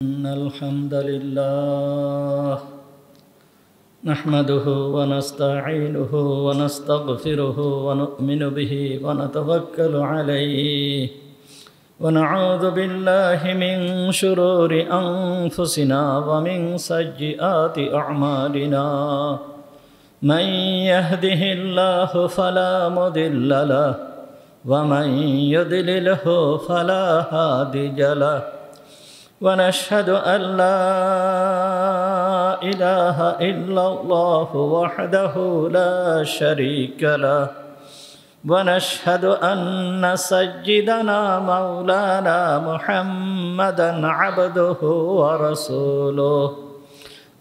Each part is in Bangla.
إن الحمد لله نحمده ونستعينه ونستغفره ونؤمن به ونتوكل عليه ونعوذ بالله من شرور أنفسنا ومن سيئات أعمالنا من يهده الله فلا مضل له ومن يضلله فلا هادي له ونشهد أن لا إله إلا الله وحده لا شريك له ونشهد أن سيدنا مولانا محمدا عبده ورسوله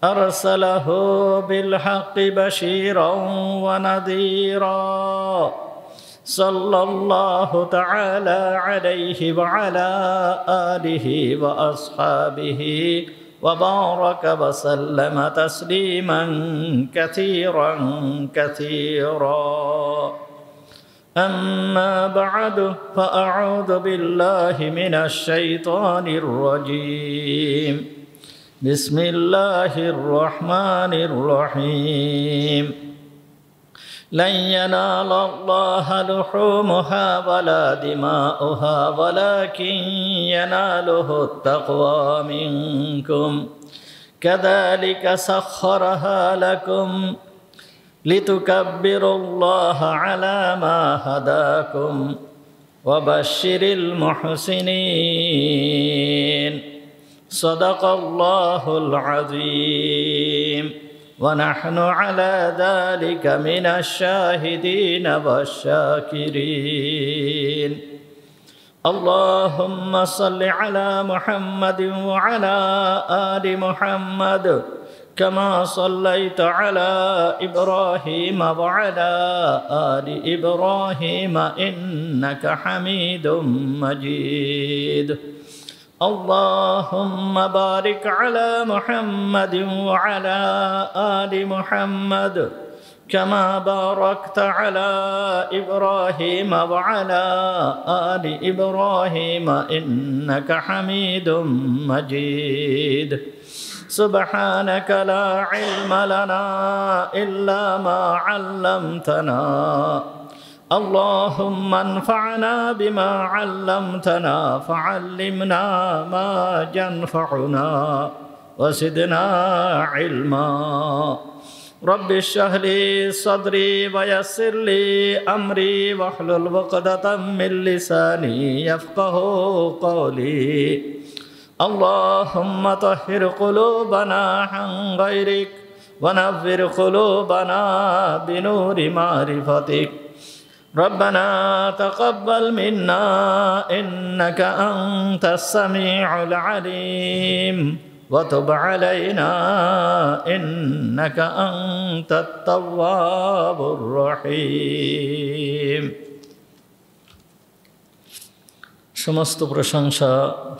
أرسله بالحق بشيرا ونذيرا صلى الله تعالى عليه وعلى آله وأصحابه وبارك وسلم تسليما كثيرا أما بعد فأعوذ بالله من الشيطان الرجيم بسم الله الرحمن الرحيم لن ينال الله لحومها ولا دماؤها ولكن يناله التقوى منكم كذلك سخرها لكم لتكبروا الله على ما هداكم وبشر المحسنين صدق الله العظيم ونحن على ذلك من الشاهدين والشاكرين اللهم صل على محمد وعلى آل محمد كما صليت على إبراهيم وعلى آل إبراهيم إنك حميد مجيد اللهم بارك على محمد وعلى آل محمد كما باركت على إبراهيم وعلى آل إبراهيم إنك حميد مجيد سبحانك لا علم لنا إلا ما علمتنا اللهم انفعنا بما علمتنا فعلمنا ما ينفعنا وزدنا علما رب اشرح لي صدري ويسر لي أمري واحلل عقدة من لساني يفقه قولي اللهم طهر قلوبنا عن غيرك ونور قلوبنا بنور معرفتك ربنا تقبل منا إنك أنت السميع العليم وتب علينا إنك أنت التواب الرحيم সমস্ত প্রশংসা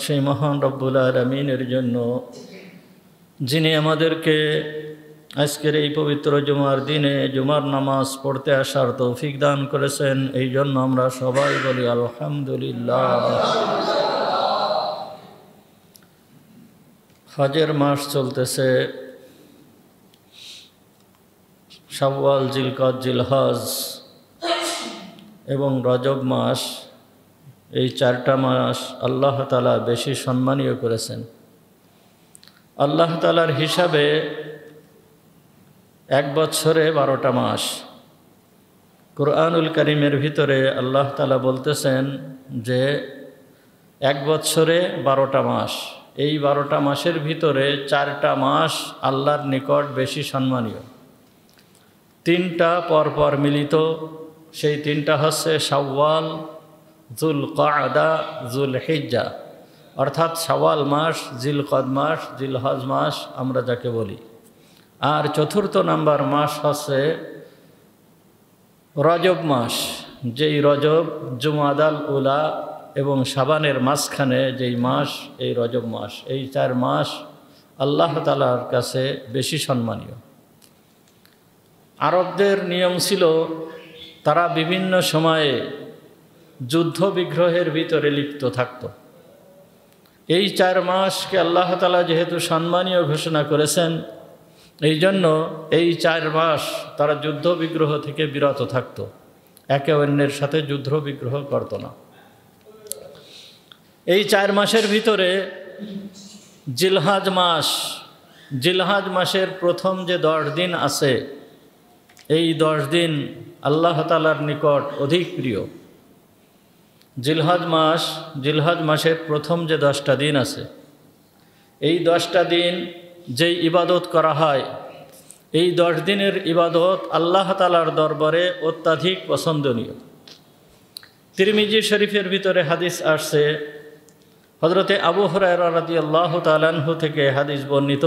সেই মহান রব্বুল আলামিনের জন্য যিনি আমাদেরকে আজকের এই পবিত্র জুমার দিনে জুমার নামাজ পড়তে আসার তৌফিক দান করেছেন এই জন্য আমরা সবাই বলি আলহামদুলিল্লাহ। হজের মাস চলতেছে, শাওয়াল, জিলকদ, জিলহজ এবং রজব মাস, এই চারটা মাস আল্লাহ তাআলা বেশি সম্মানীয় করেছেন। আল্লাহ তাআলার হিসাবে এক বছরে 12টা মাস। কুরআনুল কারীমের ভিতরে আল্লাহ তাআলা বলতেছেন যে এক বছরে 12টা মাস, এই 12টা মাসের ভিতরে 4টা মাস আল্লাহর নিকট বেশি সম্মানীয়। 3টা পরপর মিলিত, সেই 3টা হচ্ছে শাওয়াল, যুলকাদা, যুলহিজ্জা, অর্থাৎ শাওয়াল মাস, জিলকদ মাস, জিলহজ মাস আমরা যাকে বলি। আর 4র্থ নাম্বার মাস হচ্ছে রজব মাস, যেই রজব জুমাদাল উলা এবং শাবানের মাঝখানে যেই মাস, এই রজব মাস। এই 4 মাস আল্লাহ তাআলার কাছে বেশি সম্মানীয়। আরবদের নিয়ম ছিল তারা বিভিন্ন সময়ে যুদ্ধ বিগ্রহের ভিতরে লিপ্ত থাকত। এই 4 মাসকে আল্লাহ তাআলা যেহেতু সম্মানীয় ঘোষণা করেছেন, এই জন্য এই 4 মাস তারা যুদ্ধ বিগ্রহ থেকে বিরত থাকত, একে অন্যের সাথে যুদ্ধ বিগ্রহ করত না। এই 4 মাসের ভিতরে জিলহাজ মাসের প্রথম যে 10 দিন আছে, এই 10 দিন আল্লাহ তাআলার নিকট অধিক প্রিয়। জিলহজ মাসের প্রথম যে 10টা দিন আছে, এই 10টা দিন যেই ইবাদত করা হয়, এই 10 দিনের ইবাদত আল্লাহ তাআলার দরবারে অত্যাধিক পছন্দনীয়। তিরমিজি শরীফের ভিতরে হাদিস আসছে, হযরতে আবু হুরায়রা রাদিয়াল্লাহু তাআলা আনহু থেকে হাদিস বর্ণিত,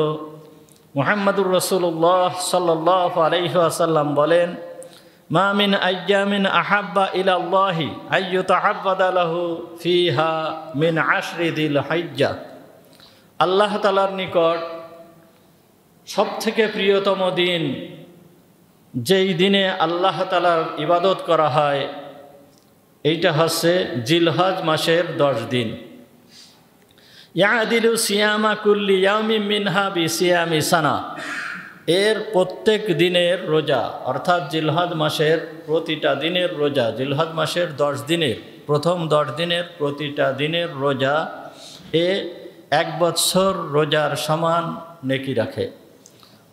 মুহাম্মদুর রাসূলুল্লাহ সাল্লাল্লাহু আলাইহি ওয়াসাল্লাম বলেন, মা মিন আইয়ামিন আহাব্বা ইলাল্লাহি আইয়ুতাআব্বাদা লাহু ফিহা মিন আশরি যিল হিজ্জাহ। আল্লাহ তাআলার নিকট সবথেকে প্রিয়তম দিন, যেই দিনে আল্লাহ তাআলার ইবাদত করা হয়, এইটা হচ্ছে জিলহজ মাসের 10 দিন। ইয়াদিলু সিয়ামা কুল্লি ইয়াউমিন মিনহা বিসিয়ামি সানা। এর প্রত্যেক দিনের রোজা, অর্থাৎ জিলহজ মাসের প্রতিটা দিনের রোজা, জিলহজ মাসের 10 দিনের প্রথম 10 দিনের প্রতিটা দিনের রোজা, 1 বছর রোজার সমান নেকি রাখে।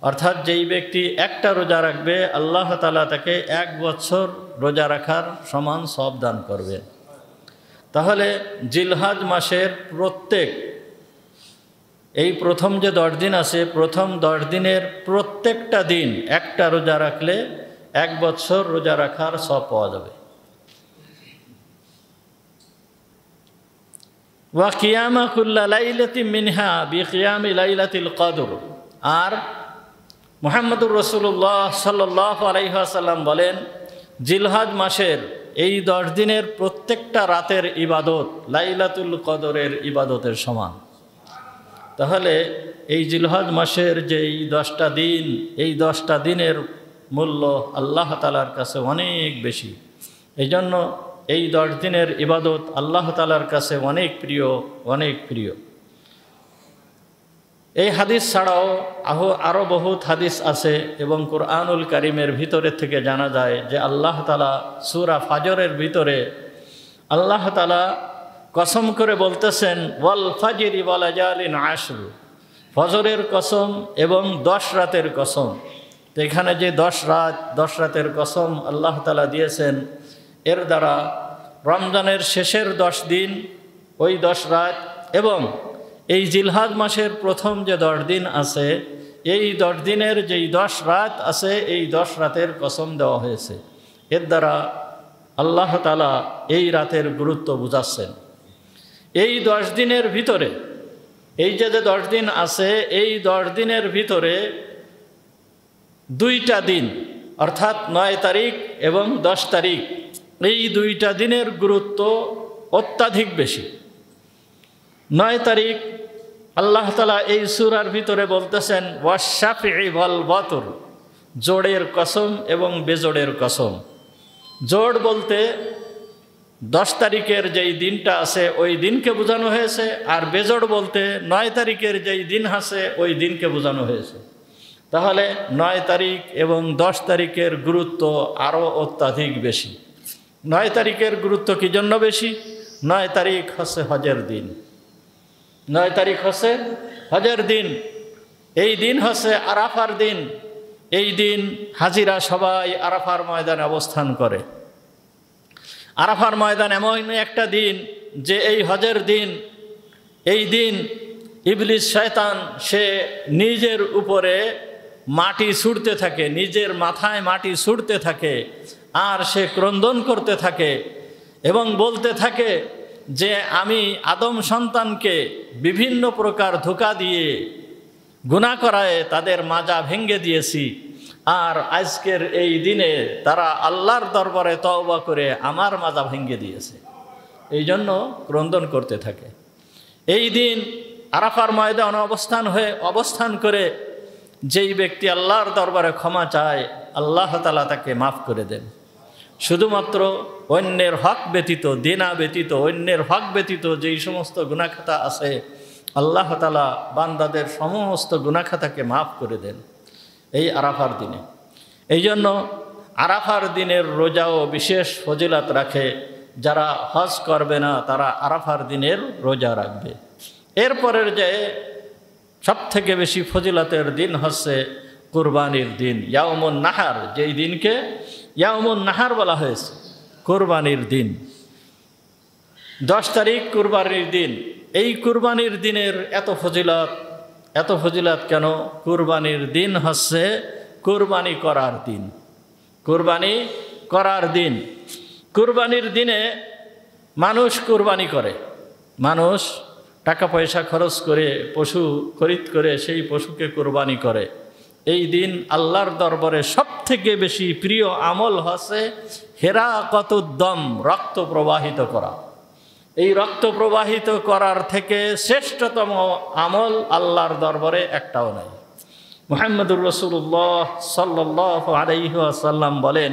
অর্থাৎ যেই ব্যক্তি একটা রোজা রাখবে, আল্লাহ তাআলা তাকে 1 বছর রোজা রাখার সমান সওয়াব দান করবে। তাহলে জিলহজ মাসের এই প্রথম যে 10 দিন আছে, প্রথম 10 দিনের প্রত্যেকটা দিন একটা রোজা রাখলে 1 বছর রোজা রাখার সওয়াব পাওয়া যাবে। ওয়া কিয়ামা কুল্লা লাইলাতিন মিনহা বিকিয়ামি লাইলাতিল কদর। আর মুহাম্মদুর রাসূলুল্লাহ সাল্লাল্লাহু আলাইহি ওয়াসাল্লাম বলেন, জিলহজ মাসের এই 10 দিনের প্রত্যেকটা রাতের ইবাদত লাইলাতুল কদরের ইবাদতের সমান। তাহলে এই জিলহজ মাসের যে এই 10টা দিন, এই 10টা দিনের মূল্য আল্লাহ তাআলার কাছে অনেক বেশি। এই জন্য এই 10 দিনের ইবাদত আল্লাহ তাআলার কাছে অনেক প্রিয়। এই হাদিস ছাড়াও আরও বহুত হাদিস আছে, এবং কুরআনুল কারীমের ভিতরে থেকে জানা যায় যে আল্লাহ তাআলা সূরা ফাজরের ভিতরে আল্লাহ তাআলা কসম করে বলতেছেন, ওয়াল ফাজরি ওয়া লায়ালিন আশর, ফজরের কসম এবং 10 রাতের কসম। তো এখানে যে 10 রাতের কসম আল্লাহ তাআলা দিয়েছেন, এর দ্বারা রমজানের শেষের 10 দিন, ওই 10 রাত, এবং এই জিলহজ মাসের প্রথম যে 10 দিন আছে, এই 10 দিনের যেই 10 রাত আছে, এই 10 রাতের কসম দেওয়া হয়েছে। এর দ্বারা আল্লাহ তাআলা এই রাতের গুরুত্ব বুঝাচ্ছেন। এই 10 দিনের ভিতরে, এই যে 10 দিন আছে, এই 10 দিনের ভিতরে 2টা দিন, অর্থাৎ 9 তারিখ এবং 10 তারিখ, এই 2টা দিনের গুরুত্ব অত্যাধিক বেশি। 9 তারিখ আল্লাহ তাআলা এই সূরার ভিতরে বলতেছেন, ওয়াশ-শাফিঈ ওয়াল ওয়াতর, জোড়ের কসম এবং বেজোড়ের কসম। জোড় বলতে 10 তারিখের যেই দিনটা আছে ওই দিনকে বোঝানো হয়েছে, আর বেজোড় বলতে 9 তারিখের যেই দিন আছে ওই দিনকে বোঝানো হয়েছে। তাহলে 9 তারিখ এবং 10 তারিখের গুরুত্ব আরও অত্যাধিক বেশি। 9 তারিখের গুরুত্ব কি জন্য বেশি? 9 তারিখ হচ্ছে হজের দিন। 9 তারিখ হচ্ছে হজের দিন। এই দিন হচ্ছে আরাফার দিন। এই দিন হাজিরা সবাই আরাফার ময়দানে অবস্থান করে। আরাফার ময়দান এমন একটা দিন যে এই হজের দিন, এই দিন ইবলিস শয়তান সে নিজের উপরে মাটি ছুঁড়তে থাকে, নিজের মাথায় মাটি ছুঁড়তে থাকে, আর সে ক্রন্দন করতে থাকে এবং বলতে থাকে যে আমি আদম সন্তানকে বিভিন্ন প্রকার ধোঁকা দিয়ে গুনাহ করায় তাদের মাজা ভেঙে দিয়েছি, আর আজকের এই দিনে তারা আল্লাহর দরবারে তওবা করে আমার মাজা ভেঙে দিয়েছে। এই জন্য ক্রন্দন করতে থাকে। এই দিন আরাফার ময়দানে অবস্থান করে যেই ব্যক্তি আল্লাহর দরবারে ক্ষমা চায়, আল্লাহ তাআলা তাকে মাফ করে দেন। শুধুমাত্র অন্যের হক ব্যতীত, দেনা ব্যতীত, অন্যের হক ব্যতীত যেই সমস্ত গুনাহ খাতা আছে আল্লাহ তাআলা বান্দাদের সমস্ত গুনাহ খাতাকে মাফ করে দেন এই আরাফার দিনে। এই জন্য আরাফার দিনের রোজাও বিশেষ ফজিলত রাখে। যারা হজ করবে না তারা আরাফার দিনের রোজা রাখবে। এরপরের যে সবথেকে বেশি ফজিলতের দিন হচ্ছে কুরবানির দিন, ইয়াউমুন নাহার, যেই দিনকে ইয়াউমুন নাহার বলা হয়েছে, কুরবানির দিন। 10 তারিখ কুরবানির দিন। এই কুরবানির দিনের এত ফজিলত কেন? কুরবানির দিন হচ্ছে কুরবানি করার দিন। কুরবানি করার দিন। কুরবানির দিনে মানুষ কুরবানি করে, মানুষ টাকা পয়সা খরচ করে পশু খরিদ করে সেই পশুকে কুরবানি করে। এই দিন আল্লাহর দরবারে সবথেকে বেশি প্রিয় আমল হচ্ছে হিরাকাতুদ্দম, রক্ত প্রবাহিত করা। এই রক্ত প্রবাহিত করার থেকে শ্রেষ্ঠতম আমল আল্লাহর দরবারে একটাও নাই। মুহাম্মদুর রাসূলুল্লাহ সাল্লাল্লাহু আলাইহি ওয়াসাল্লাম বলেন,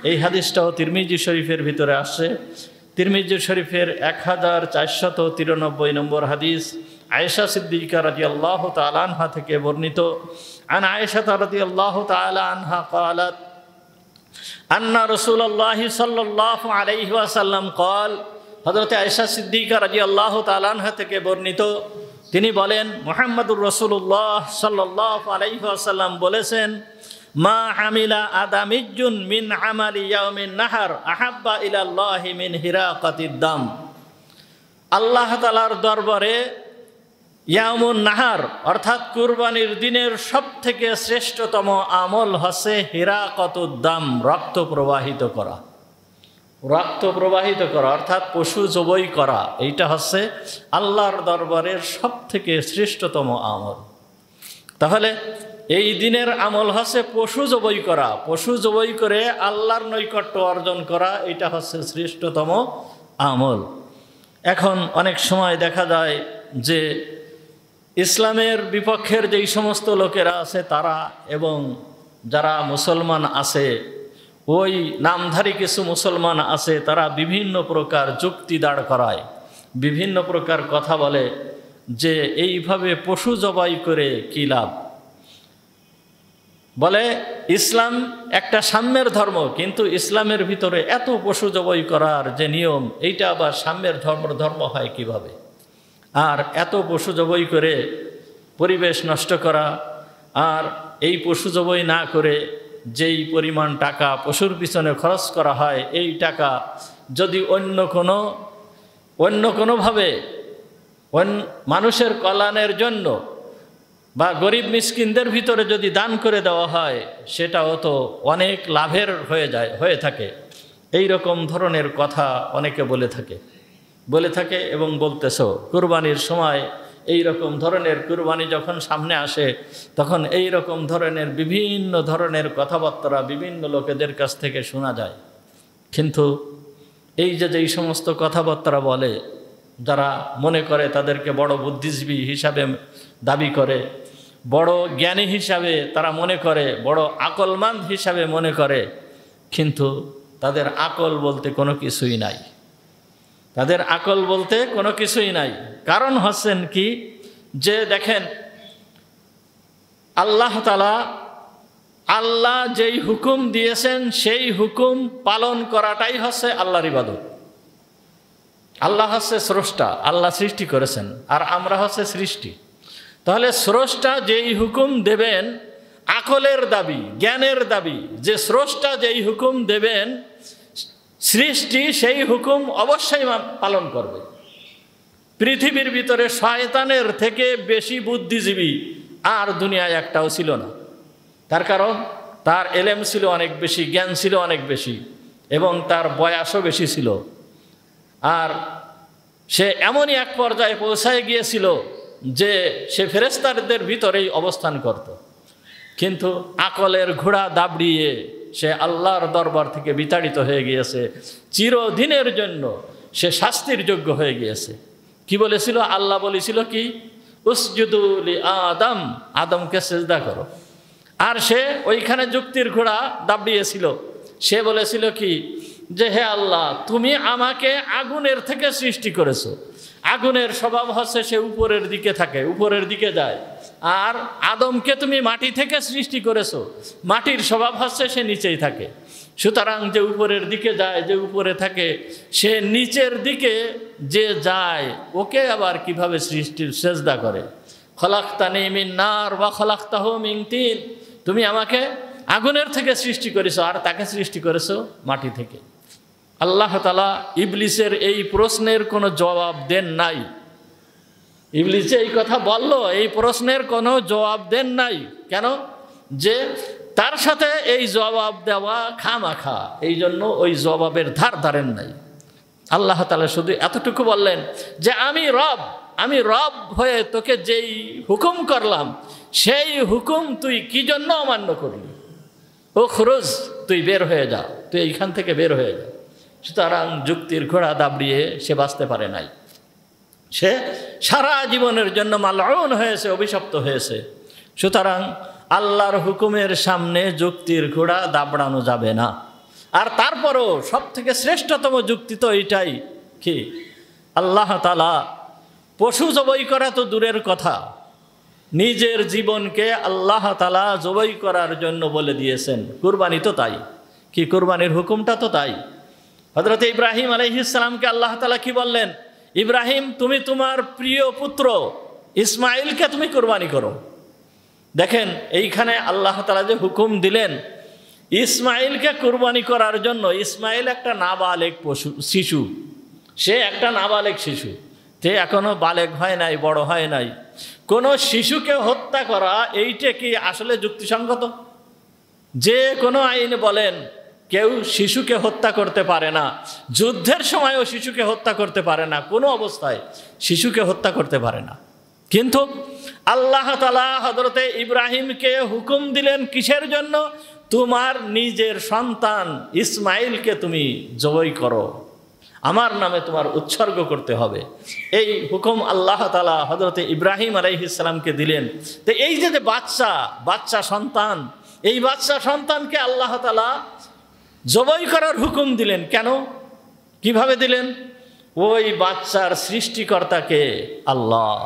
এই হাদিসটাও তিরমিজি শরীফের ভিতরে আসছে। তিরমিজি শরীফের 1493 নম্বর হাদিস, আয়েশা সিদ্দিকা রাদিয়াল্লাহু তাআলা আনহা থেকে বর্ণিত। আন আয়েশা রাদিয়াল্লাহু তাআলা আনহা قالت আন্না রাসূলুল্লাহ সাল্লাল্লাহু আলাইহি ওয়াসাল্লাম قال, হযরত আয়েশা সিদ্দিকা রাদিয়াল্লাহু তাআলা আনহা থেকে বর্ণিত, তিনি বলেন মুহাম্মদুর রাসূলুল্লাহ সাল্লাল্লাহু আলাইহি ওয়াসাল্লাম বলেছেন, মা আমিলা আদামিজ্জুন মিন আমালি ইয়াউমিন নাহার আহাব্বা ইলাল্লাহি মিন হিরাকাতিদ দাম। আল্লাহ তাআলার দরবারে ইয়াউমুন নাহার অর্থাৎ কুরবানির দিনের সবথেকে শ্রেষ্ঠতম আমল হচ্ছে হিরাকাতুদ দাম, রক্ত প্রবাহিত করা। রক্ত প্রবাহিত করা অর্থাৎ পশু জবাই করা, এইটা হচ্ছে আল্লাহর দরবারের সবথেকে শ্রেষ্ঠতম আমল। তাহলে এই দিনের আমল হচ্ছে পশু জবাই করা, পশু জবাই করে আল্লাহর নৈকট্য অর্জন করা, এটা হচ্ছে শ্রেষ্ঠতম আমল। এখন অনেক সময় দেখা যায় যে ইসলামের বিপক্ষের যেই সমস্ত লোকেরা আছে তারা এবং যারা মুসলমান আছে, ওই নামধারী কিছু মুসলমান আছে, তারা বিভিন্ন প্রকার যুক্তি দাঁড় করায়, বিভিন্ন প্রকার কথা বলে যে এইভাবে পশু জবাই করে কী লাভ। বলে ইসলাম একটা সাম্যের ধর্ম, কিন্তু ইসলামের ভিতরে এত পশু জবাই করার যে নিয়ম, এইটা আবার সাম্যের ধর্ম হয় কিভাবে? আর এত পশু জবাই করে পরিবেশ নষ্ট করা, আর এই পশু জবাই না করে যেই পরিমাণ টাকা পশুর পিছনে খরচ করা হয়, এই টাকা যদি অন্য কোনোভাবে মানুষের কল্যাণের জন্য বা গরিব মিসকিনদের ভিতরে যদি দান করে দেওয়া হয়, সেটাও তো অনেক লাভের হয়ে থাকে। এই রকম ধরনের কথা অনেকে বলে থাকে এবং বলতেছো। কুরবানির সময় এই রকম ধরনের, কুরবানি যখন সামনে আসে তখন এই রকম ধরনের বিভিন্ন ধরনের কথাবার্তা বিভিন্ন লোকেদের কাছ থেকে শোনা যায়। কিন্তু এই যেই সমস্ত কথাবার্তা বলে, যারা মনে করে তাদেরকে বড় বুদ্ধিজীবী হিসাবে দাবি করে, বড় জ্ঞানী হিসাবে তারা মনে করে, বড় আকলমান হিসাবে মনে করে, কিন্তু তাদের আকল বলতে কোনো কিছুই নাই। তাদের আকল বলতে কোনো কিছুই নাই। কারণ হচ্ছেন কি, যে দেখেন আল্লাহ যেই হুকুম দিয়েছেন সেই হুকুম পালন করাটাই হচ্ছে আল্লাহর ইবাদত। আল্লাহ হচ্ছে স্রষ্টা, আল্লাহ সৃষ্টি করেছেন, আর আমরা হচ্ছে সৃষ্টি। তাহলে স্রষ্টা যেই হুকুম দেবেন, আকলের দাবি, জ্ঞানের দাবি, যে স্রষ্টা যেই হুকুম দেবেন, সৃষ্টি সেই হুকুম অবশ্যই পালন করবে। পৃথিবীর ভিতরে শয়তানের থেকে বেশি বুদ্ধিজীবী আর দুনিয়ায় একটাও ছিল না। তার কারণ তার এলেম ছিল অনেক বেশি, জ্ঞান ছিল অনেক বেশি, এবং তার বয়সও বেশি ছিল। আর সে এমনই এক পর্যায়ে পৌঁছায় গিয়েছিল যে সে ফেরেশতাদের ভিতরেই অবস্থান করত। কিন্তু আকলের ঘোড়া দাবড়িয়ে সে আল্লাহর দরবার থেকে বিতাড়িত হয়ে গিয়েছে। চিরদিনের জন্য সে শাস্তির যোগ্য হয়ে গিয়েছে। কি বলেছিল? আল্লাহ বলেছিল কি, উসজুদু লি আদম, আদমকে সিজদা করো। আর সে ওইখানে যুক্তির ঘোড়া দাবড়িয়েছিল। সে বলেছিল কি, যে হে আল্লাহ, তুমি আমাকে আগুনের থেকে সৃষ্টি করেছো, আগুনের স্বভাব হচ্ছে সে উপরের দিকে থাকে, উপরের দিকে যায়। আর আদমকে তুমি মাটি থেকে সৃষ্টি করেছো, মাটির স্বভাব হচ্ছে সে নিচেই থাকে। সুতরাং যে উপরের দিকে যায়, যে উপরে থাকে, সে নিচের দিকে যে যায় ওকে আবার কিভাবে সৃষ্টির সেজদা করে? খলাকতানি মিন নার ওয়া খলাকতাহু মিন তিন, তুমি আমাকে আগুনের থেকে সৃষ্টি করেছো আর তাকে সৃষ্টি করেছো মাটি থেকে। আল্লাহ তাআলা ইবলিসের এই প্রশ্নের কোনো জবাব দেন নাই। ইবলিস এই কথা বলল, এই প্রশ্নের কোনো জবাব দেন নাই। কেন? যে তার সাথে এই জবাব দেওয়া খামাখা, এই জন্য ওই জবাবের ধার ধারেন নাই। আল্লাহ তাআলা শুধু এতটুকু বললেন যে আমি রব হয়ে তোকে যেই হুকুম করলাম সেই হুকুম তুই কি জন্য অমান্য করলি? ও খুরুজ, তুই বের হয়ে যা, তুই এইখান থেকে বের হয়ে যা। সুতরাং যুক্তির ঘোড়া দাবড়িয়ে সে বাঁচতে পারে নাই। সে সারা জীবনের জন্য মালউন হয়েছে, অভিশপ্ত হয়েছে। সুতরাং আল্লাহর হুকুমের সামনে যুক্তির ঘোড়া দাবড়ানো যাবে না। আর তারপরও সব থেকে শ্রেষ্ঠতম যুক্তি তো এইটাই কি, আল্লাহ তাআলা পশু জবাই করা তো দূরের কথা, নিজের জীবনকে আল্লাহ তাআলা জবাই করার জন্য বলে দিয়েছেন। কুরবানি তো তাই, কি কুরবানির হুকুমটা তো তাই। হযরত ইব্রাহিম আলাইহিস সালামকে আল্লাহ তাআলা কি বললেন? ইব্রাহিম, তুমি তোমার প্রিয় পুত্র ইসমাইলকে তুমি কুরবানি করো। দেখেন এইখানে আল্লাহ তাআলা যে হুকুম দিলেন ইসমাইলকে কুরবানি করার জন্য। ইসমাইল একটা নাবালেগ শিশু, সে একটা নাবালেগ শিশু, সে এখনো বালেগ হয় নাই, বড় হয় নাই। কোনো শিশুকে হত্যা করা এইটা কি আসলে যুক্তিসঙ্গত? যে কোনো আইনে বলেন কেউ শিশুকে হত্যা করতে পারে না, যুদ্ধের সময়ও শিশুকে হত্যা করতে পারে না, কোনো অবস্থায় শিশুকে হত্যা করতে পারে না। কিন্তু আল্লাহ তাআলা হযরতে ইব্রাহিমকে হুকুম দিলেন কিসের জন্য? তোমার নিজের সন্তান ইসমাইলকে তুমি জবাই করো, আমার নামে তোমার উৎসর্গ করতে হবে। এই হুকুম আল্লাহ তাআলা হযরতে ইব্রাহিম আলাইহিস সালামকে দিলেন। তো এই যে বাচ্চা সন্তান, এই বাচ্চা সন্তানকে আল্লাহ তাআলা জবাই করার হুকুম দিলেন। কেন, কিভাবে দিলেন? ওই বাচ্চার সৃষ্টিকর্তাকে আল্লাহ,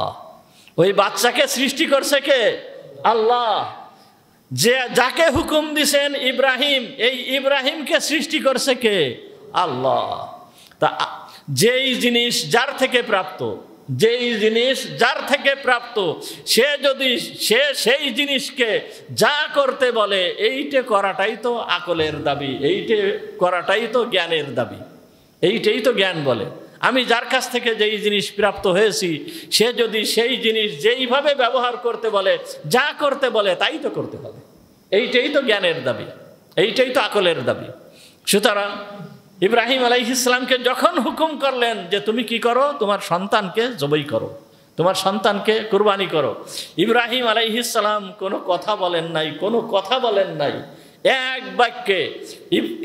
ওই বাচ্চাকে সৃষ্টি করছে কে? আল্লাহ। যে যাকে হুকুম দিছেন ইব্রাহিম, এই ইব্রাহিমকে সৃষ্টি করছে কে? আল্লাহ। তা যেই জিনিস যার থেকে প্রাপ্ত, যেই জিনিস যার থেকে প্রাপ্ত, সে যদি সেই জিনিসকে যা করতে বলে এইটা করাটাই তো আকলের দাবি, এইটা করাটাই তো জ্ঞানের দাবি, এইটাই তো জ্ঞান বলে। আমি যার কাছ থেকে যেই জিনিস প্রাপ্ত হয়েছি সে যদি সেই জিনিস যেইভাবে ব্যবহার করতে বলে, যা করতে বলে তাই তো করতে হবে, এইটাই তো জ্ঞানের দাবি, এইটাই তো আকলের দাবি। সুতরাং ইব্রাহিম আলাইহিস সালামকে যখন হুকুম করলেন যে তুমি কি করো, তোমার সন্তানকে জবাই করো, তোমার সন্তানকে কুরবানি করো, ইব্রাহিম আলাইহিস সালাম কোনো কথা বলেন নাই, কোনো কথা বলেন নাই। এক বাক্যে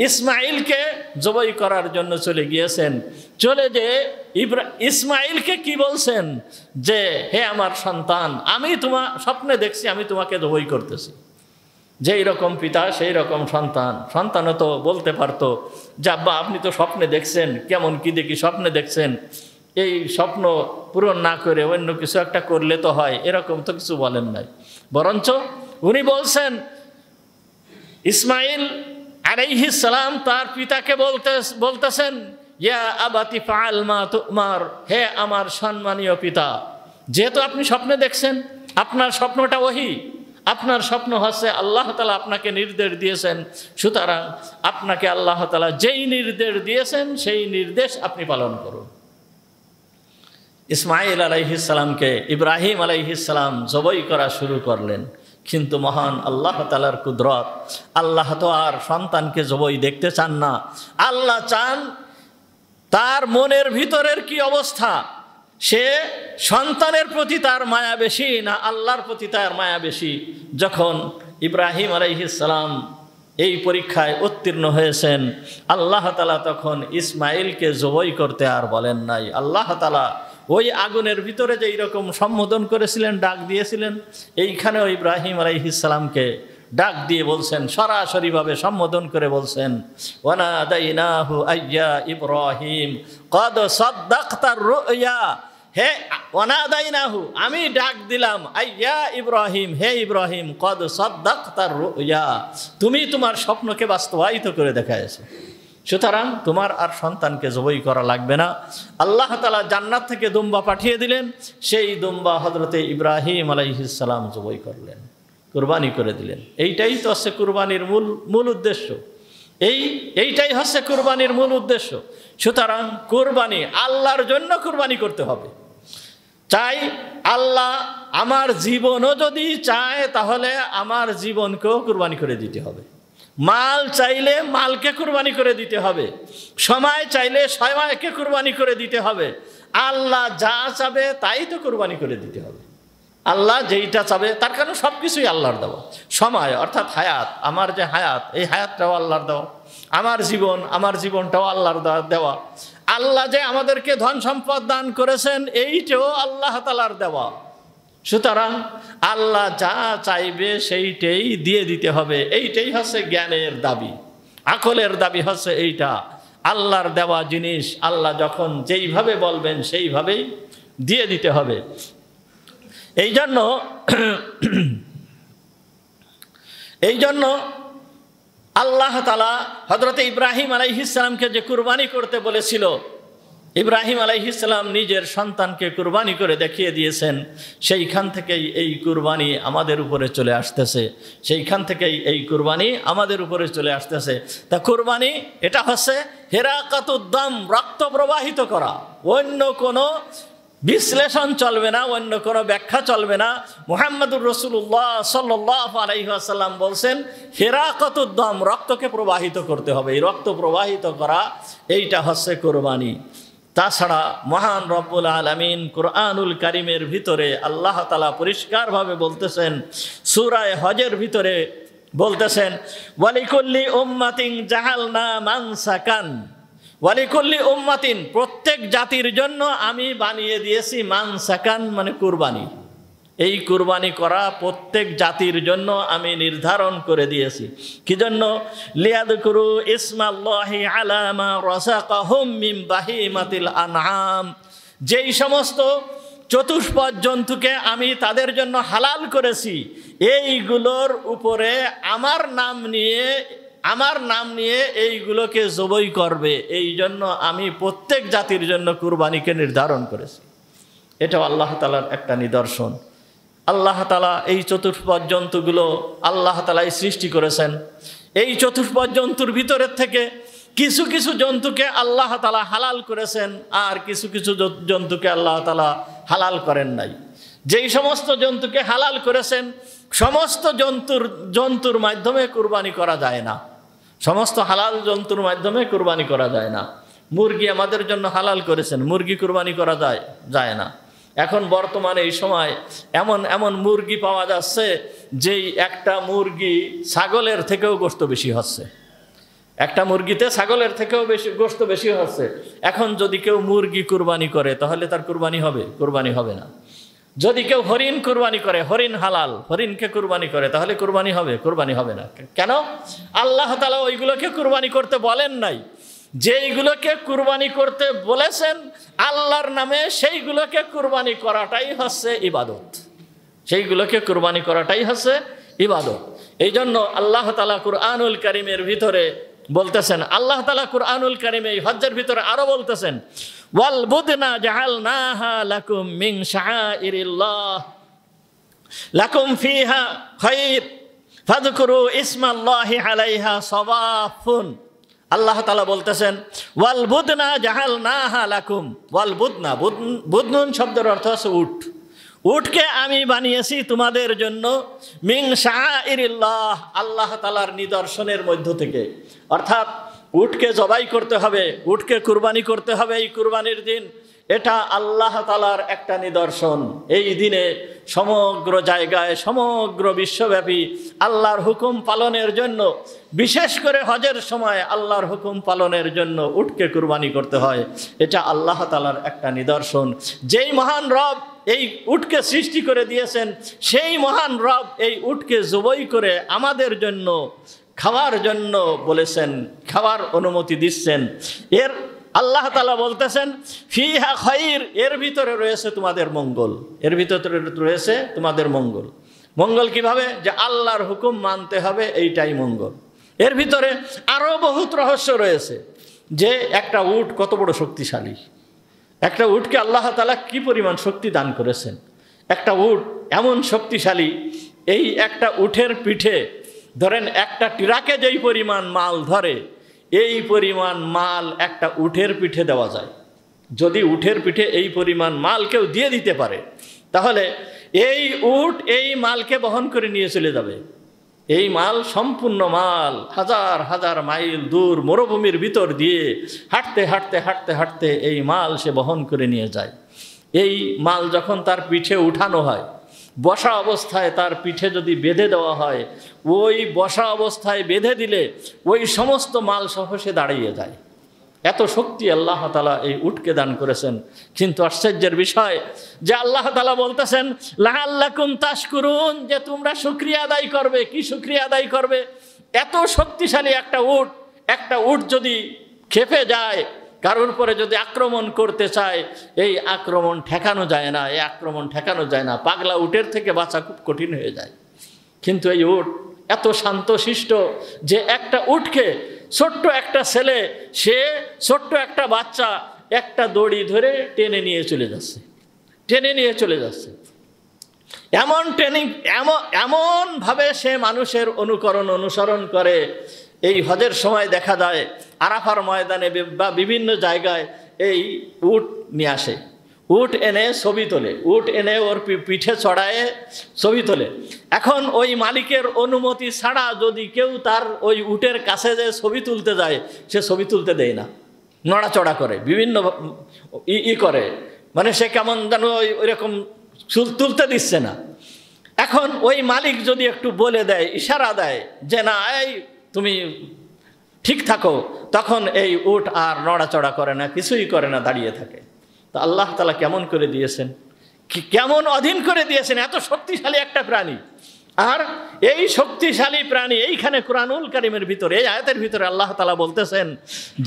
ইসমাইলকে জবাই করার জন্য চলে গিয়েছেন। চলে যে ইসমাইলকে কি বলছেন যে হে আমার সন্তান, আমি তোমার স্বপ্নে দেখছি আমি তোমাকে জবাই করতেছি। যেই রকম পিতা সেই রকম সন্তান। সন্তানও তো বলতে পারতো যে আব্বা আপনি তো স্বপ্নে দেখছেন, কেমন কি দেখি স্বপ্নে দেখছেন, এই স্বপ্ন পূরণ না করে অন্য কিছু একটা করলে তো হয়, এরকম তো কিছু বলেন নাই। বরঞ্চ উনি বলছেন, ইসমাইল আলাইহিস সালাম তার পিতাকে বলতেছেন ইয়া আবাতি ফাআল মা তুমার, হে আমার সম্মানীয় পিতা, যেহেতু আপনি স্বপ্নে দেখছেন, আপনার স্বপ্নটা ওহী, আপনার স্বপ্ন হচ্ছে আল্লাহ তাআলা আপনাকে নির্দেশ দিয়েছেন, সুতরাং আপনাকে আল্লাহ তাআলা যেই নির্দেশ দিয়েছেন সেই নির্দেশ আপনি পালন করুন। ইসমাইল আলাইহিস সালামকে ইব্রাহিম আলাইহিস সালাম জবাই করা শুরু করলেন। কিন্তু মহান আল্লাহ তাআলার কুদরত, আল্লাহ তো আর সন্তানকে জবাই দেখতে চান না। আল্লাহ চান তার মনের ভিতরের কি অবস্থা, সে সন্তানের প্রতি তার মায়া বেশি না আল্লাহর প্রতি তার মায়া বেশি। যখন ইব্রাহিম আলাইহিস সালাম এই পরীক্ষায় উত্তীর্ণ হয়েছেন, আল্লাহ তাআলা তখন ইসমাইলকে জবাই করতে আর বলেন নাই। আল্লাহ তাআলা ওই আগুনের ভিতরে যে এইরকম সম্বোধন করেছিলেন, ডাক দিয়েছিলেন, এইখানেও ইব্রাহিম আলাইহিস সালামকে ডাক দিয়ে বলছেন, সরাসরিভাবে সম্বোধন করে বলছেন, ওয়ানাদাইনাহু আইয়া ইব্রাহিম কদ সাদ্দাকতার রুয়া হে ওয়ানাদাইনাহু, আমি ডাক দিলাম, আইয়া ইব্রাহিম, হে ইব্রাহিম, কদ সাদ্দাকতার রুয়া, তুমি তোমার স্বপ্নকে বাস্তবায়িত করে দেখাইছো, সুতরাং তোমার আর সন্তানকে জবাই করা লাগবে না। আল্লাহ তাআলা জান্নাত থেকে দুম্বা পাঠিয়ে দিলেন, সেই দুম্বা হযরতে ইব্রাহিম আলাইহিস সালাম জবাই করলেন, কুরবানি করে দিলেন। এইটাই তো হচ্ছে কুরবানির মূল উদ্দেশ্য, এইটাই হচ্ছে কুরবানির মূল উদ্দেশ্য। সুতরাং কুরবানি আল্লাহর জন্য কুরবানি করতে হবে। চাই আল্লাহ আমার জীবনও যদি চায় তাহলে আমার জীবনকেও কুরবানি করে দিতে হবে। মাল চাইলে মালকে কুরবানি করে দিতে হবে, সময় চাইলে সময়কে কুরবানি করে দিতে হবে। আল্লাহ যা চাবে তাই তো কুরবানি করে দিতে হবে। আল্লাহ যেইটা চাবে, তার কারণ সব কিছুই আল্লাহর দেওয়া। সময় অর্থাৎ হায়াত, আমার যে হায়াত, এই হায়াতটাও আল্লাহর দেওয়া। আমার জীবনটাও আল্লাহর দেওয়া। আল্লাহ যে আমাদেরকে ধন সম্পদ দান করেছেন, এইটাও আল্লাহ তাআলার দেওয়া। সুতরাং আল্লাহ যা চাইবে সেইটাই দিয়ে দিতে হবে। এইটাই হচ্ছে জ্ঞানের দাবি, আকলের দাবি হচ্ছে এইটা। আল্লাহর দেওয়া জিনিস আল্লাহ যখন যেইভাবে বলবেন সেইভাবেই দিয়ে দিতে হবে। এই জন্য আল্লাহ তাআলা হযরত ইব্রাহিম আলাইহিস সালামকে যে কুরবানি করতে বলেছিল, ইব্রাহিম আলাইহিস সালাম নিজের সন্তানকে কুরবানি করে দেখিয়ে দিয়েছেন। সেইখান থেকেই এই কুরবানি আমাদের উপরে চলে আসতেছে, তা কুরবানি এটা হচ্ছে হিরাকাতুদ্দাম, রক্ত প্রবাহিত করা। অন্য কোনো বিশ্লেষণ চলবে না, অন্য কোনো ব্যাখ্যা চলবে না। মুহাম্মদুর রাসূলুল্লাহ সাল্লাল্লাহু আলাইহি ওয়াসাল্লাম বলছেন হিরাকাতুদ্দাম, রক্তকে প্রবাহিত করতে হবে। এই রক্ত প্রবাহিত করা, এইটা হচ্ছে কুরবানি। তাছাড়া মহান রব্বুল আলামিন কুরআনুল কারীমের ভিতরে আল্লাহ তাআলা পরিষ্কারভাবে বলতেছেন, সূরা হজের ভিতরে বলতেছেন, ওয়ালিকুল্লি উম্মাতিন জাহালনা মানসাকান, ওয়ালিকুল্লি উম্মাতিন, প্রত্যেক জাতির জন্য আমি বানিয়ে দিয়েছি মানসাকান, মানে কুরবানি। এই কুরবানি করা প্রত্যেক জাতির জন্য আমি নির্ধারণ করে দিয়েছি। কি জন্য? লিয়াযকুরু ইসমাল্লাহি আলা মা রাযাকাহুম মিন বাহিমাতিল আনআম, যেই সমস্ত চতুষ্পদ জন্তুকে আমি তাদের জন্য হালাল করেছি, এইগুলোর উপরে আমার নাম নিয়ে এইগুলোকে জবাই করবে। এই জন্য আমি প্রত্যেক জাতির জন্য কুরবানিকে নির্ধারণ করেছি। এটাও আল্লাহ তাআলার একটা নিদর্শন। আল্লাহ তাআলা এই চতুষ্পদ জন্তুগুলো আল্লাহ তাআলাই সৃষ্টি করেছেন। এই চতুষ্পদ জন্তুর ভিতরের থেকে কিছু কিছু জন্তুকে আল্লাহ তাআলা হালাল করেছেন, আর কিছু কিছু জন্তুকে আল্লাহ তাআলা হালাল করেন নাই। যেই সমস্ত জন্তুকে হালাল করেছেন, সমস্ত জন্তুর মাধ্যমে কুরবানি করা যায় না, সমস্ত হালাল জন্তুর মাধ্যমে কুরবানি করা যায় না। মুরগি আমাদের জন্য হালাল করেছেন, মুরগি কুরবানি করা যায় না। এখন বর্তমানে এই সময় এমন মুরগি পাওয়া যাচ্ছে, যেই একটা মুরগি ছাগলের থেকেও গোশত বেশি হচ্ছে, একটা মুরগিতে ছাগলের থেকেও গোশত বেশি হচ্ছে। এখন যদি কেউ মুরগি কুরবানি করে তাহলে তার কুরবানি হবে? কুরবানি হবে না। যদি কেউ হরিণ কুরবানি করে, হরিণ হালাল, হরিণকে কুরবানি করে, তাহলে কুরবানি হবে? কুরবানি হবে না। কেন? আল্লাহ তাআলা ওইগুলোকে কুরবানি করতে বলেন নাই। যেইগুলোকে কুরবানি করতে বলেছেন আল্লাহর নামে, সেইগুলোকে কুরবানি করাটাই হচ্ছে ইবাদত, সেইগুলোকে কুরবানি করাটাই হচ্ছে ইবাদত। এই জন্য আল্লাহ তাআলা কুরআনুল কারীমের ভিতরে বলতেছেন, আল্লাহ তাআলা কুরআনুল কারীমে এই হজ্জের ভিতরে আরো বলতেছেন, ওয়াল বুদনা জাআলনাহা লাকুম মিন শাআইরিল্লাহ লাকুম ফিহা খায়র ফাযকুরু ইসমাল্লাহি আলাইহা সাওয়াফুন। আল্লাহ তাআলা বলতেছেন, ওয়াল বুদনা জাআলনাহা লাকুম, ওয়াল বুদনা, বুদনুন শব্দের অর্থ হচ্ছে উট। উটকে আমি বানিয়েছি তোমাদের জন্য মিন শাআইরিল্লাহ, আল্লাহ তাআলার নিদর্শনের মধ্য থেকে। অর্থাৎ উটকে জবাই করতে হবে, উটকে কুরবানি করতে হবে এই কুরবানির দিন। এটা আল্লাহ তাআলার একটা নিদর্শন। এই দিনে সমগ্র জায়গায়, সমগ্র বিশ্বব্যাপী আল্লাহর হুকুম পালনের জন্য, বিশেষ করে হজের সময় আল্লাহর হুকুম পালনের জন্য উটকে কুরবানি করতে হয়। এটা আল্লাহ তাআলার একটা নিদর্শন। যেই মহান রব এই উটকে সৃষ্টি করে দিয়েছেন, সেই মহান রব এই উটকে জবাই করে আমাদের জন্য খাওয়ার জন্য বলেছেন, খাওয়ার অনুমতি দিচ্ছেন। আল্লাহ তাআলা বলতেছেন ফিহা খায়র, এর ভিতরে রয়েছে তোমাদের মঙ্গল, এর ভিতরে রয়েছে তোমাদের মঙ্গল। মঙ্গল কিভাবে? যে আল্লাহর হুকুম মানতে হবে, এইটাই মঙ্গল। এর ভিতরে আরও বহুত রহস্য রয়েছে, যে একটা উট কত বড় শক্তিশালী, একটা উটকে আল্লাহ তাআলা কি পরিমাণ শক্তি দান করেছেন। একটা উট এমন শক্তিশালী, এই একটা উটের পিঠে ধরেন একটা ট্রাকে যেই পরিমাণ মাল ধরে, এই পরিমাণ মাল একটা উটের পিঠে দেওয়া যায়। যদি উটের পিঠে এই পরিমাণ মাল কেউ দিয়ে দিতে পারে, তাহলে এই উট এই মালকে বহন করে নিয়ে চলে যাবে। এই মাল সম্পূর্ণ মাল হাজার হাজার মাইল দূর মরুভূমির ভিতর দিয়ে হাঁটতে হাঁটতে হাঁটতে হাঁটতে এই মাল সে বহন করে নিয়ে যায়। এই মাল যখন তার পিঠে উঠানো হয়, বসা অবস্থায় তার পিঠে যদি বেঁধে দেওয়া হয়, ওই বসা অবস্থায় বেঁধে দিলে ওই সমস্ত মাল সহ সে দাঁড়িয়ে যায়। এত শক্তি আল্লাহ তাআলা এই উটকে দান করেছেন। কিন্তু আশ্চর্যের বিষয় যে আল্লাহ তাআলা বলতেছেন লাআল্লাকুম তাশকুরুন, যে তোমরা শুকরিয়া আদায় করবে। কি শুকরিয়া আদায় করবে? এত শক্তিশালী একটা উট যদি খেপে যায়, কারোর উপরে যদি আক্রমণ করতে চায়, এই আক্রমণ ঠেকানো যায় না, এই আক্রমণ ঠেকানো যায় না। পাগলা উটের থেকে বাঁচা খুব কঠিন হয়ে যায়। কিন্তু এই উট এত শান্তশিষ্ট যে একটা উটকে ছোট্ট একটা ছেলে, সে ছোট্ট একটা বাচ্চা একটা দড়ি ধরে টেনে নিয়ে চলে যাচ্ছে। এমন ট্রেনিং, এমনভাবে সে মানুষের অনুসরণ করে। এই হজের সময় দেখা যায় আরাফার ময়দানে বা বিভিন্ন জায়গায় এই উট নিয়ে আসে, উট এনে ছবি তোলে, উট এনে ওর পিঠে চড়ায় ছবি তোলে। এখন ওই মালিকের অনুমতি ছাড়া যদি কেউ তার ওই উটের কাছে যে ছবি তুলতে যায়, সে ছবি তুলতে দেয় না, নড়াচড়া করে, বিভিন্ন করে, মানে সে কেমন যেন ওইরকম তুলতে দিচ্ছে না। এখন ওই মালিক যদি একটু বলে দেয়, ইশারা দেয় যে না এই তুমি ঠিক থাকো, তখন এই উট আর নড়াচড়া করে না, কিছুই করে না, দাঁড়িয়ে থাকে। তা আল্লাহ তাআলা কেমন করে দিয়েছেন, কেমন অধীন করে দিয়েছেন এত শক্তিশালী একটা প্রাণী। আর এই শক্তিশালী প্রাণী এইখানে কুরআনুল কারীমের ভিতরে, এই আয়াতের ভিতরে আল্লাহ তাআলা বলতেছেন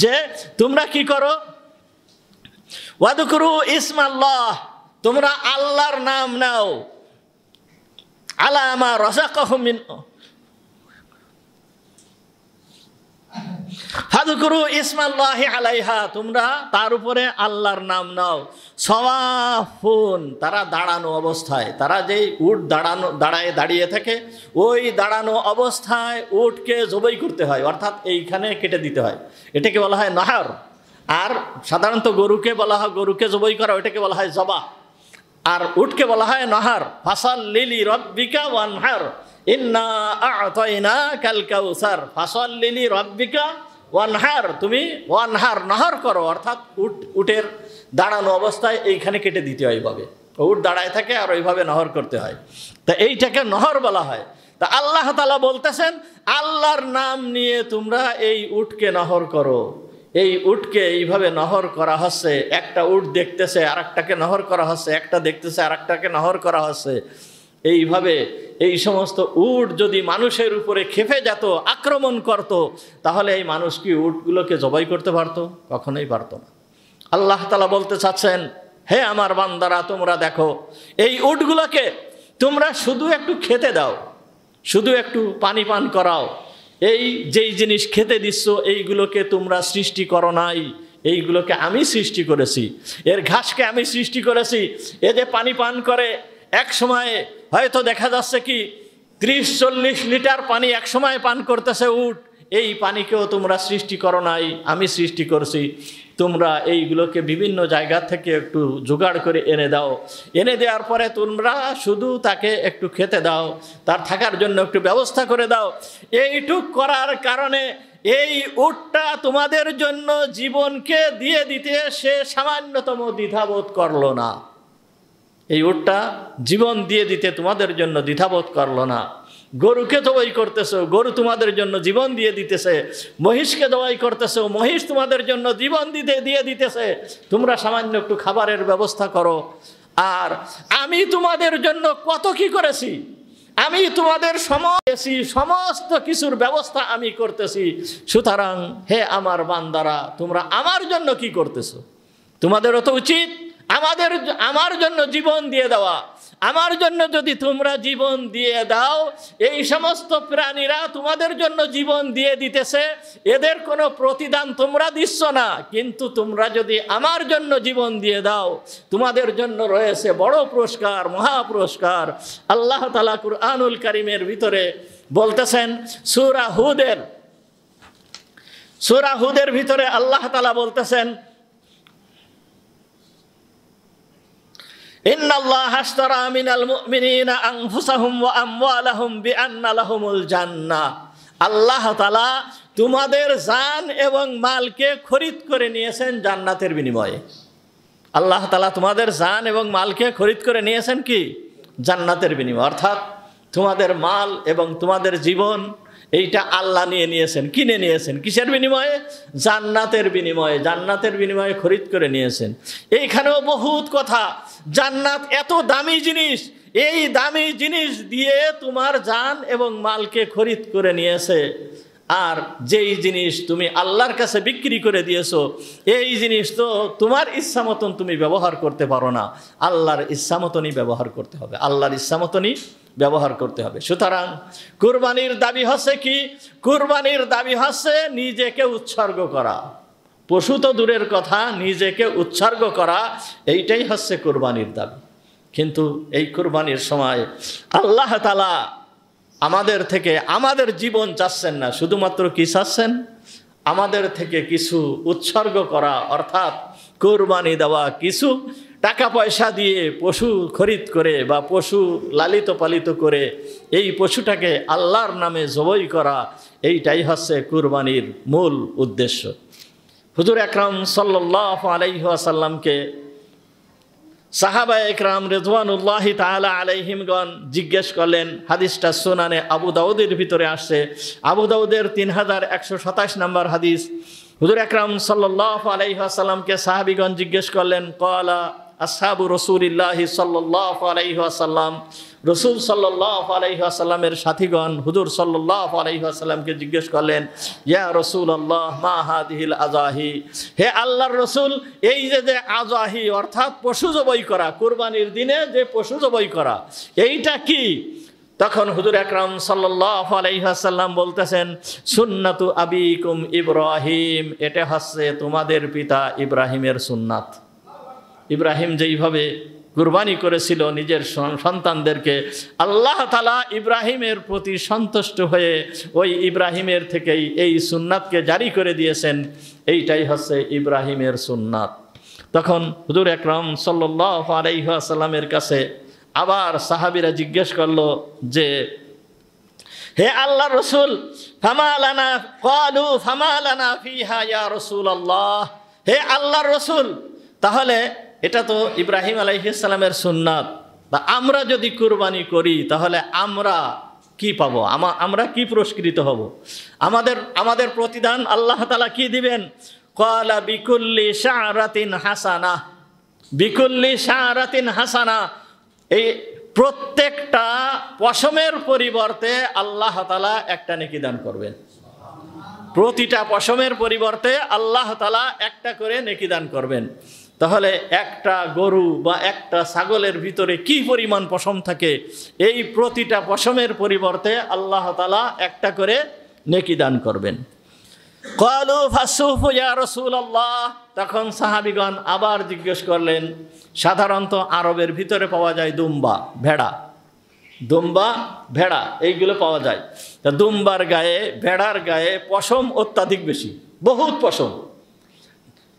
যে তোমরা কি করো, ওয়াদকুরু ইসমাল্লাহ, তোমরা আল্লাহর নাম নাও, আলা মা রাযাকাহুম মিন ফাযকুরু ইসমাল্লাহি আলাইহা, তোমরা তার উপরে আল্লাহর নাম নাও। সওয়াফুন, তারা দাঁড়ানো অবস্থায়, তারা যেই উট দাঁড়িয়ে থাকে, ওই দাঁড়ানো অবস্থায় উটকে জবাই করতে হয়, অর্থাৎ এইখানে কেটে দিতে হয়। এটাকে বলা হয় নাহর। আর সাধারণত গরুকে বলা হয়, গরুকে জবাই করা, ওইটাকে বলা হয় জবা। আর উটকে বলা হয় নাহর। ফাসাল্লি লিরাব্বিকা ওয়ানহার ইন্না আ'তাইনাকাল কাউসার। ফাসাল্লি লিরাব্বিকা ওয়ানহার, তুমি ওয়ানহার নহর করো, অর্থাৎ উটের দাঁড়ানো অবস্থায় এইখানে কেটে দিতে হয়। এইভাবে উট দাঁড়ায় থাকে আর ওইভাবে নহর করতে হয়। তা এইটাকে নহর বলা হয়। তা আল্লাহ তাআলা বলতেছেন আল্লাহর নাম নিয়ে তোমরা এই উটকে নহর করো। এই উটকে এইভাবে নহর করা হচ্ছে। একটা উট দেখতেছে আর একটাকে নহর করা হচ্ছে, একটা দেখতেছে আর একটাকে নহর করা হচ্ছে। এইভাবে এই সমস্ত উট যদি মানুষের উপরে খেপে যেত, আক্রমণ করত, তাহলে এই মানুষ কি উটগুলোকে জবাই করতে পারতো? কখনোই পারতো না। আল্লাহ তাআলা বলতে চাচ্ছেন, হে আমার বান্দারা, তোমরা দেখো এই উটগুলোকে তোমরা শুধু একটু খেতে দাও, শুধু একটু পানি পান করাও। এই যেই জিনিস খেতে দিচ্ছ, এইগুলোকে তোমরা সৃষ্টি করো নাই, এইগুলোকে আমি সৃষ্টি করেছি। এর ঘাসকে আমি সৃষ্টি করেছি। এ যে পানি পান করে, এক সময়ে হয়তো দেখা যাচ্ছে কি 30-40 লিটার পানি এক সময় পান করতেছে উট। এই পানিকেও তোমরা সৃষ্টি করো নাই, আমি সৃষ্টি করছি। তোমরা এইগুলোকে বিভিন্ন জায়গা থেকে একটু জোগাড় করে এনে দাও। এনে দেওয়ার পরে তোমরা শুধু তাকে একটু খেতে দাও, তার থাকার জন্য একটু ব্যবস্থা করে দাও। এইটুক করার কারণে এই উটটা তোমাদের জন্য জীবনকে দিয়ে দিতে সে সামান্যতম দ্বিধাবোধ করলো না। এই উটটা জীবন দিয়ে দিতে তোমাদের জন্য দ্বিধাবোধ করলো না। গরুকে জবাই করতেছো, গরু তোমাদের জন্য জীবন দিয়ে দিতেছে। মহিষকে জবাই করতেছো, মহিষ তোমাদের জন্য জীবন দিয়ে দিতেছে। তোমরা সামান্য একটু খাবারের ব্যবস্থা করো। আর আমি তোমাদের জন্য কত কি করেছি। আমি তোমাদের সমস্ত কিছুর ব্যবস্থা আমি করতেছি। সুতরাং হে আমার বান্দারা, তোমরা আমার জন্য কি করতেছো? তোমাদেরও তো উচিত আমার জন্য জীবন দিয়ে দেওয়া। আমার জন্য যদি তোমরা জীবন দিয়ে দাও, এই সমস্ত প্রাণীরা তোমাদের জন্য জীবন দিয়ে দিতেছে, এদের কোনো প্রতিদান তোমরা দিচ্ছ না। কিন্তু তোমরা যদি আমার জন্য জীবন দিয়ে দাও, তোমাদের জন্য রয়েছে বড় পুরস্কার, মহা পুরস্কার। আল্লাহ তাআলা কুরআনুল কারীমের ভিতরে বলতেছেন, সূরা হুদের ভিতরে আল্লাহ তাআলা বলতেছেন, ইন্নাল্লাহা আশতারা মিনাল মুমিনিনা আনফুসাহুম ওয়া আমওয়ালাহুম বিআন্না লাহুমুল জান্নাহ। আল্লাহ তাআলা তোমাদের জান এবং মালকে খরিদ করে নিয়েছেন জান্নাতের বিনিময়ে। আল্লাহ তাআলা তোমাদের জান এবং মালকে খরিদ করে নিয়েছেন কি? জান্নাতের বিনিময়ে। অর্থাৎ তোমাদের মাল এবং তোমাদের জীবন এইটা আল্লাহ নিয়েছেন, কিনে নিয়েছেন। কিসের বিনিময়ে? জান্নাতের বিনিময়ে। জান্নাতের বিনিময়ে খরিদ করে নিয়েছেন। এইখানেও বহুত কথা। জান্নাত এত দামি জিনিস, এই দামি জিনিস দিয়ে তোমার জান এবং মালকে খরিদ করে নিয়েছে। আর যেই জিনিস তুমি আল্লাহর কাছে বিক্রি করে দিয়েছো, এই জিনিস তো তোমার ইচ্ছা মতন তুমি ব্যবহার করতে পারো না, আল্লাহর ইচ্ছা মতনই ব্যবহার করতে হবে, আল্লাহর ইচ্ছা মতনই ব্যবহার করতে হবে। সুতরাং কুরবানির দাবি হচ্ছে কি? কুরবানির দাবি হচ্ছে নিজেকে উৎসর্গ করা। পশু তো দূরের কথা, নিজেকে উৎসর্গ করা, এইটাই হচ্ছে কুরবানির দাবি। কিন্তু এই কুরবানির সময় আল্লাহ তাআলা আমাদের থেকে আমাদের জীবন চাচ্ছেন না, শুধুমাত্র কি চাচ্ছেন? আমাদের থেকে কিছু উৎসর্গ করা, অর্থাৎ কুরবানি দেওয়া। কিছু টাকা পয়সা দিয়ে পশু খরিদ করে বা পশু লালিত পালিত করে এই পশুটাকে আল্লাহর নামে জবাই করা, এইটাই হচ্ছে কুরবানির মূল উদ্দেশ্য। হুজুর আকরাম সাল্লাল্লাহু আলাইহি ওয়াসাল্লামকে সাহাবায়ে একরাম রিদওয়ানুল্লাহি তাআলা আলাইহিমগণ জিজ্ঞেস করলেন। হাদিসটা সুনানে আবু দাউদের ভিতরে আসছে, আবু দাউদের 3127 নম্বর হাদিস। হুজুর আকরাম সাল্লাল্লাহু আলাইহি ওয়াসাল্লামকে সাহাবীগণ জিজ্ঞেস করলেন, ক্বালা আসহাবু রাসূলিল্লাহি সাল্লাল্লাহু আলাইহি ওয়াসাল্লাম, রাসূল সাল্লাল্লাহু আলাইহি ওয়াসাল্লামের সাথীগণ হুজুর সাল্লাল্লাহু আলাইহি ওয়াসাল্লামকে জিজ্ঞেস করলেন, ইয়া রাসূলুল্লাহ মা হাদিহিল আযাহি, হে আল্লাহর রাসূল, এই যে আযাহি অর্থাৎ পশু জবাই করা, কুরবানির দিনে যে পশু জবাই করা, এইটা কি? তখন হুজুর আকরাম সাল্লাল্লাহু আলাইহি ওয়াসাল্লাম বলতেছেন, সুন্নাতু আবিকুম ইব্রাহিম, এটা হচ্ছে তোমাদের পিতা ইব্রাহিমের সুন্নাত। ইব্রাহিম যেইভাবে কুরবানি করেছিল নিজের সন্তানদেরকে, আল্লাহ তাআলা ইব্রাহিমের প্রতি সন্তুষ্ট হয়ে ওই ইব্রাহিমের থেকেই এই সুন্নাতকে জারি করে দিয়েছেন। এইটাই হচ্ছে ইব্রাহিমের সুন্নাত। তখন হুজুর আকরাম সাল্লাল্লাহু আলাইহি ওয়াসাল্লামের কাছে আবার সাহাবীরা জিজ্ঞেস করলো যে, হে আল্লাহর রাসূল, ফামা লানা, ক্বালু ফামা লানা ফিহা ইয়া রাসূলুল্লাহ, হে আল্লাহর রাসূল, তাহলে এটা তো ইব্রাহিম আলাইহিস সালামের সুন্নাত, বা আমরা যদি কুরবানি করি তাহলে আমরা কি পাবো? আমরা কি পুরস্কৃত হব? আমাদের প্রতিদান আল্লাহ তাআলা কি দিবেন? ক্বালা বিকুল্লি শা'রাতিন হাসানা, বিকুল্লি শা'রাতিন হাসানা, এই প্রত্যেকটা পশমের পরিবর্তে আল্লাহ তাআলা একটা নেকি দান করবেন। প্রতিটা পশমের পরিবর্তে আল্লাহ তাআলা একটা করে নেকি দান করবেন। তাহলে একটা গরু বা একটা ছাগলের ভিতরে কি পরিমাণ পশম থাকে, এই প্রতিটা পশমের পরিবর্তে আল্লাহ তাআলা একটা করে নেকি দান করবেন। ক্বালু ফাসুফু ইয়া রাসূলুল্লাহ, তখন সাহাবীগণ আবার জিজ্ঞেস করলেন, সাধারণত আরবের ভিতরে পাওয়া যায় দুম্বা, ভেড়া, দুম্বা, ভেড়া, এইগুলো পাওয়া যায়। তা দুম্বার গায়ে, ভেড়ার গায়ে পশম অত্যাধিক বেশি, বহুত পশম।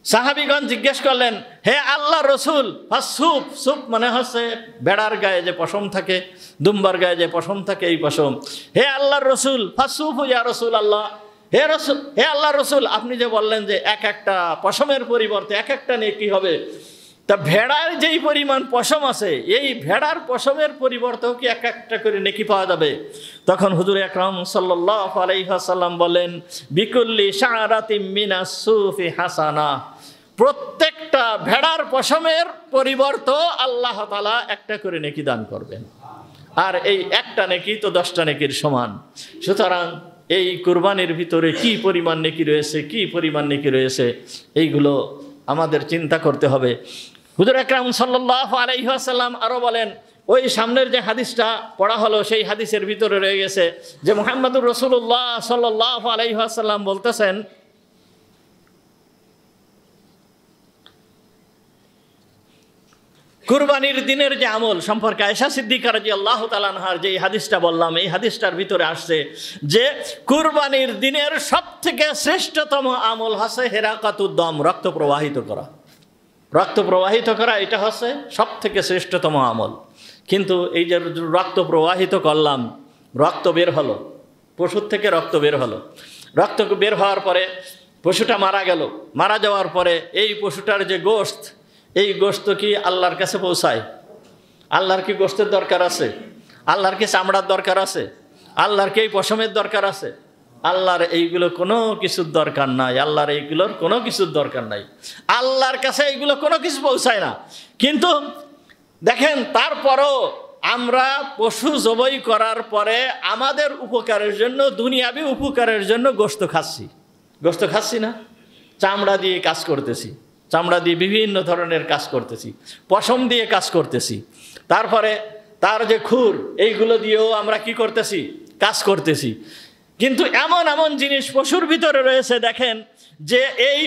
সাহাবীগণ জিজ্ঞেস করলেন, হে আল্লাহর রাসূল, ফাসুফ, সুফ মানে হচ্ছে ভেড়ার গায়ে যে পশম থাকে, দুম্বার গায়ে যে পশম থাকে, এই পশম। হে আল্লাহর রাসূল, ফাসুফু ইয়া রাসূলুল্লাহ, হে রাসূল, হে আল্লাহর রাসূল, আপনি যে বললেন যে এক একটা পশমের পরিবর্তে এক একটা নেকি হবে, তা ভেড়ার যেই পরিমাণ পশম আছে, এই ভেড়ার পশমের পরিবর্তেও কি এক একটা করে নেকি পাওয়া যাবে? তখন হুজুর আকরাম সাল্লাল্লাহু আলাইহি ওয়াসাল্লাম বলেন, বিকুল্লি শা'রাতিন মিনাস সুফি হাসানা, প্রত্যেকটা ভেড়ার পশমের পরিবর্তেও আল্লাহ তাআলা একটা করে নেকি দান করবেন। আর এই একটা নেকি তো 10টা নেকির সমান। সুতরাং এই কুরবানির ভিতরে কি পরিমাণ নেকি রয়েছে, কি পরিমাণ নেকি রয়েছে, এইগুলো আমাদের চিন্তা করতে হবে। হুজুর আকরাম সাল্লাল্লাহু আলাইহি ওয়াসাল্লাম আরও বলেন, ওই সামনের যে হাদিসটা পড়া হলো সেই হাদিসের ভিতরে রয়ে গেছে যে মুহাম্মদুর রাসূলুল্লাহ সাল্লাল্লাহু আলাইহি ওয়াসাল্লাম বলতেছেন, কুরবানির দিনের যে আমল সম্পর্কে আয়েশা সিদ্দিকা রাদিয়াল্লাহু তাআলা আনহার যে হাদিসটা বললাম, এই হাদিসটার ভিতরে আসছে যে কুরবানির দিনের সবথেকে শ্রেষ্ঠতম আমল হচ্ছে হিরাকাতুদ দম, রক্ত প্রবাহিত করা। রক্ত প্রবাহিত করা এটা হচ্ছে সবথেকে শ্রেষ্ঠতম আমল। কিন্তু এই যে রক্ত প্রবাহিত করলাম, রক্ত বের হলো, পশুর থেকে রক্ত বের হলো, রক্ত বের হওয়ার পরে পশুটা মারা গেল, মারা যাওয়ার পরে এই পশুটার যে গোশত, এই গোশত কি আল্লাহর কাছে পৌঁছায়? আল্লাহর কি গোশতের দরকার আছে? আল্লাহর কি চামড়ার দরকার আছে? আল্লাহর কি এই পশমের দরকার আছে? আল্লাহর এইগুলো কোনো কিছুর দরকার নাই। আল্লাহর এইগুলোর কোনো কিছুর দরকার নাই। আল্লাহর কাছে এইগুলো কোনো কিছু পৌঁছায় না। কিন্তু দেখেন, তারপরও আমরা পশু জবাই করার পরে আমাদের উপকারের জন্য, দুনিয়াবি উপকারের জন্য গোশত খাচ্ছি। গোশত খাচ্ছি না? চামড়া দিয়ে কাজ করতেছি, চামড়া দিয়ে বিভিন্ন ধরনের কাজ করতেছি, পশম দিয়ে কাজ করতেছি, তারপরে তার যে খুর, এইগুলো দিয়েও আমরা কি করতেছি? কাজ করতেছি। কিন্তু এমন এমন জিনিস পশুর ভিতরে রয়েছে, দেখেন যে এই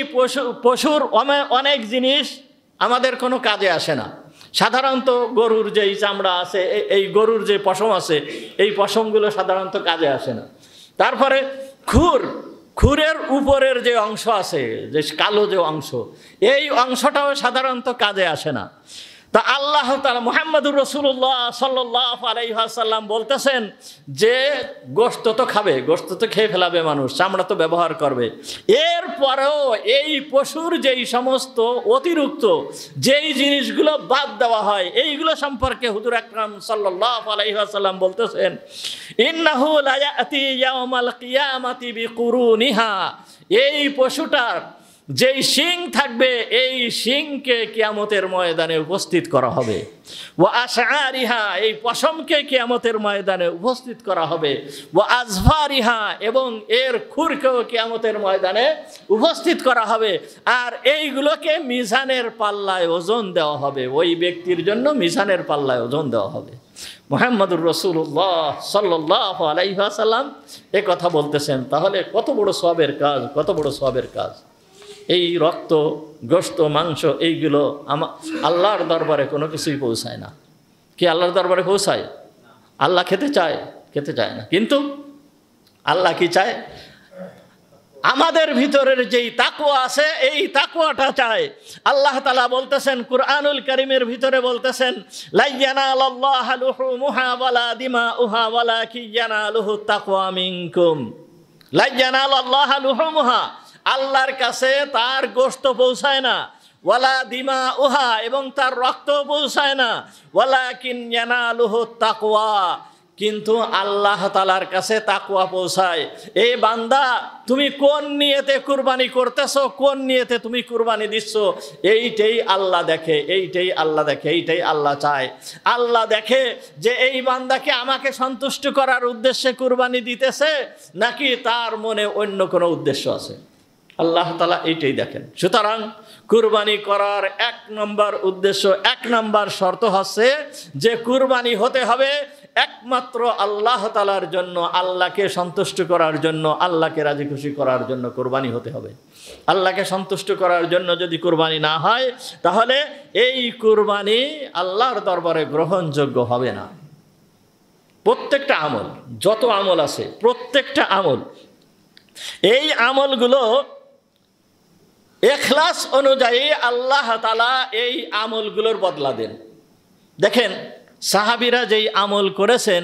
পশুর অনেক জিনিস আমাদের কোনো কাজে আসে না। সাধারণত গরুর যেই চামড়া আছে, এই গরুর যে পশম আছে, এই পশমগুলো সাধারণত কাজে আসে না। তারপরে খুরের উপরের যে অংশ আছে, যে কালো যে অংশ, এই অংশটাও সাধারণত কাজে আসে না। তা আল্লাহ তাআলা মুহাম্মদুর রাসূলুল্লাহ সাল্লাল্লাহু আলাইহি ওয়াসাল্লাম বলতেছেন যে গোশত তো খাবে, গোশত তো খেয়ে ফেলাবে মানুষ, চামড়া তো ব্যবহার করবে, এরপরেও এই পশুর যেই সমস্ত অতিরিক্ত যেই জিনিসগুলো বাদ দেওয়া হয়, এইগুলো সম্পর্কে হুজুর আকরাম সাল্লাল্লাহু আলাইহি ওয়াসাল্লাম বলতেছেন, ইন্নাহু লা ইয়াতি ইয়াউমাল কিয়ামাতি বিকুরুনিহা, এই পশুটার যেই শিং থাকবে, এই শিংকে কিয়ামতের ময়দানে উপস্থিত করা হবে। ওয়া আশআরিহা, এই পশমকে কিয়ামতের ময়দানে উপস্থিত করা হবে। ওয়া আজফারিহা, এবং এর খুরকেও কিয়ামতের ময়দানে উপস্থিত করা হবে। আর এইগুলোকে মিজানের পাল্লায় ওজন দেওয়া হবে, ওই ব্যক্তির জন্য মিজানের পাল্লায় ওজন দেওয়া হবে। মুহাম্মদুর রাসূলুল্লাহ সাল্লাল্লাহু আলাইহি ওয়াসাল্লাম এ কথা বলতেছেন। তাহলে কত বড় সওয়াবের কাজ, কত বড় সওয়াবের কাজ! এই রক্ত, গোশত, মাংস, এইগুলো আল্লাহর দরবারে কোনো কিছুই পৌঁছায় না। কি আল্লাহর দরবারে পৌঁছায়? আল্লাহ খেতে চায়? খেতে চায় না। কিন্তু আল্লাহ কি চায়? আমাদের ভিতরের যেই তাকওয়া আছে, এই তাকওয়াটা চায়। আল্লাহ তাআলা বলতেছেন কুরআনুল কারীমের ভিতরে বলতেছেন, লা ইয়ানালাল্লাহু লুহুমুহা ওয়ালা দিমাউহা ওয়ালাকিন ইয়ানালুহু তাকওয়া মিনকুম। লা ইয়ানালাল্লাহু লুহুমুহা, আল্লাহর কাছে তার গোশত পৌঁছায় না, ওয়ালা দিমাউহা, এবং তার রক্ত পৌঁছায় না, ওয়ালাকিন ইয়ানালুহু তাকওয়া, কিন্তু আল্লাহ তাআলার কাছে তাকওয়া পৌঁছায়। এই বান্দা, তুমি কোন নিয়তে কুরবানি করতেছো, কোন নিয়তে তুমি কুরবানি দিচ্ছ, এইটাই আল্লাহ দেখে, এইটাই আল্লাহ দেখে, এইটাই আল্লাহ চায়। আল্লাহ দেখে যে এই বান্দাকে আমাকে সন্তুষ্ট করার উদ্দেশ্যে কুরবানি দিতেছে, নাকি তার মনে অন্য কোনো উদ্দেশ্য আছে। আল্লাহ তাআলা এইটাই দেখেন। সুতরাং কুরবানি করার 1 নম্বর উদ্দেশ্য, 1 নম্বর শর্ত হচ্ছে যে কুরবানি হতে হবে একমাত্র আল্লাহ তাআলার জন্য, আল্লাহকে সন্তুষ্ট করার জন্য, আল্লাহকে রাজি খুশি করার জন্য কুরবানি হতে হবে। আল্লাহকে সন্তুষ্ট করার জন্য যদি কুরবানি না হয়, তাহলে এই কুরবানি আল্লাহর দরবারে গ্রহণযোগ্য হবে না। প্রত্যেকটা আমল, যত আমল আছে, প্রত্যেকটা আমল, এই আমলগুলো ইখলাস অনুযায়ী আল্লাহ তাআলা এই আমলগুলোর বদলা দেন। দেখেন, সাহাবীরা যেই আমল করেছেন,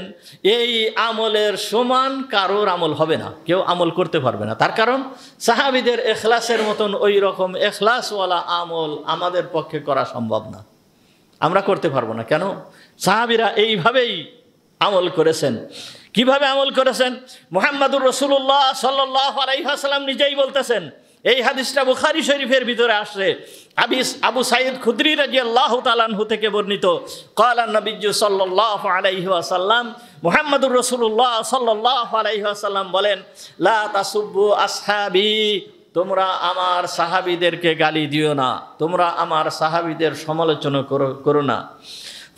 এই আমলের সমান কারোর আমল হবে না, কেউ আমল করতে পারবে না। তার কারণ সাহাবীদের ইখলাসের মতন ওই রকম ইখলাসওয়ালা আমল আমাদের পক্ষে করা সম্ভব না, আমরা করতে পারবো না। কেন? সাহাবীরা এইভাবেই আমল করেছেন। কিভাবে আমল করেছেন? মুহাম্মদুর রাসূলুল্লাহ সাল্লাল্লাহু আলাইহি ওয়াসাল্লাম নিজেই বলতেছেন, এই হাদিসটা বুখারী শরীফের ভিতরে আসছে। আবু সাঈদ খুদরি রাদিয়াল্লাহু তাআলা আনহু থেকে বর্ণিত, ক্বালা নবিয়্যু সাল্লাল্লাহু আলাইহি ওয়াসাল্লাম, মুহাম্মদুর রাসূলুল্লাহ সাল্লাল্লাহু আলাইহি ওয়াসাল্লাম বলেন, লা তাসুব্বু আসহাবি, তোমরা আমার সাহাবীদেরকে গালি দিও না, তোমরা আমার সাহাবীদের সমালোচনা করো না।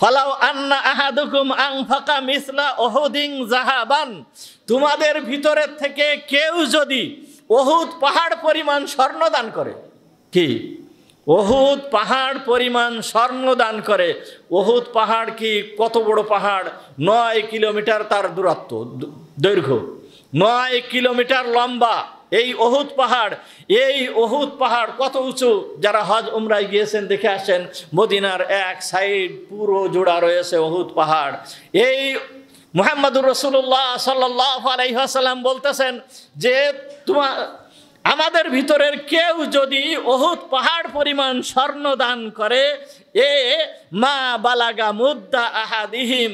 ফালাউ আন্না আহাদুকুম আনফাকা মিসলা উহুদিন যাহাবান, তোমাদের ভিতরের থেকে কেউ যদি উহুদ পাহাড় পরিমাণ স্বর্ণ দান করে, কি উহুদ পাহাড় পরিমাণ স্বর্ণ দান করে। উহুদ পাহাড় কি কত বড় পাহাড়? 9 কিলোমিটার তার দূরত্ব, দৈর্ঘ্য 9 কিলোমিটার লম্বা এই উহুদ পাহাড়। এই উহুদ পাহাড় কত উঁচু, যারা হজ উমরায় গিয়েছেন দেখে আসেন, মদিনার এক সাইড পুরো জোড়া রয়েছে উহুদ পাহাড়। এই মুহাম্মদুর রাসূলুল্লাহ সাল্লাল্লাহু আলাইহি ওয়াসাল্লাম বলতেছেন যে আমাদের ভিতরের কেউ যদি উহুদ পাহাড় পরিমাণ স্বর্ণ দান করে, এ মা বালাগা মুদ্দা আহাদিহিম,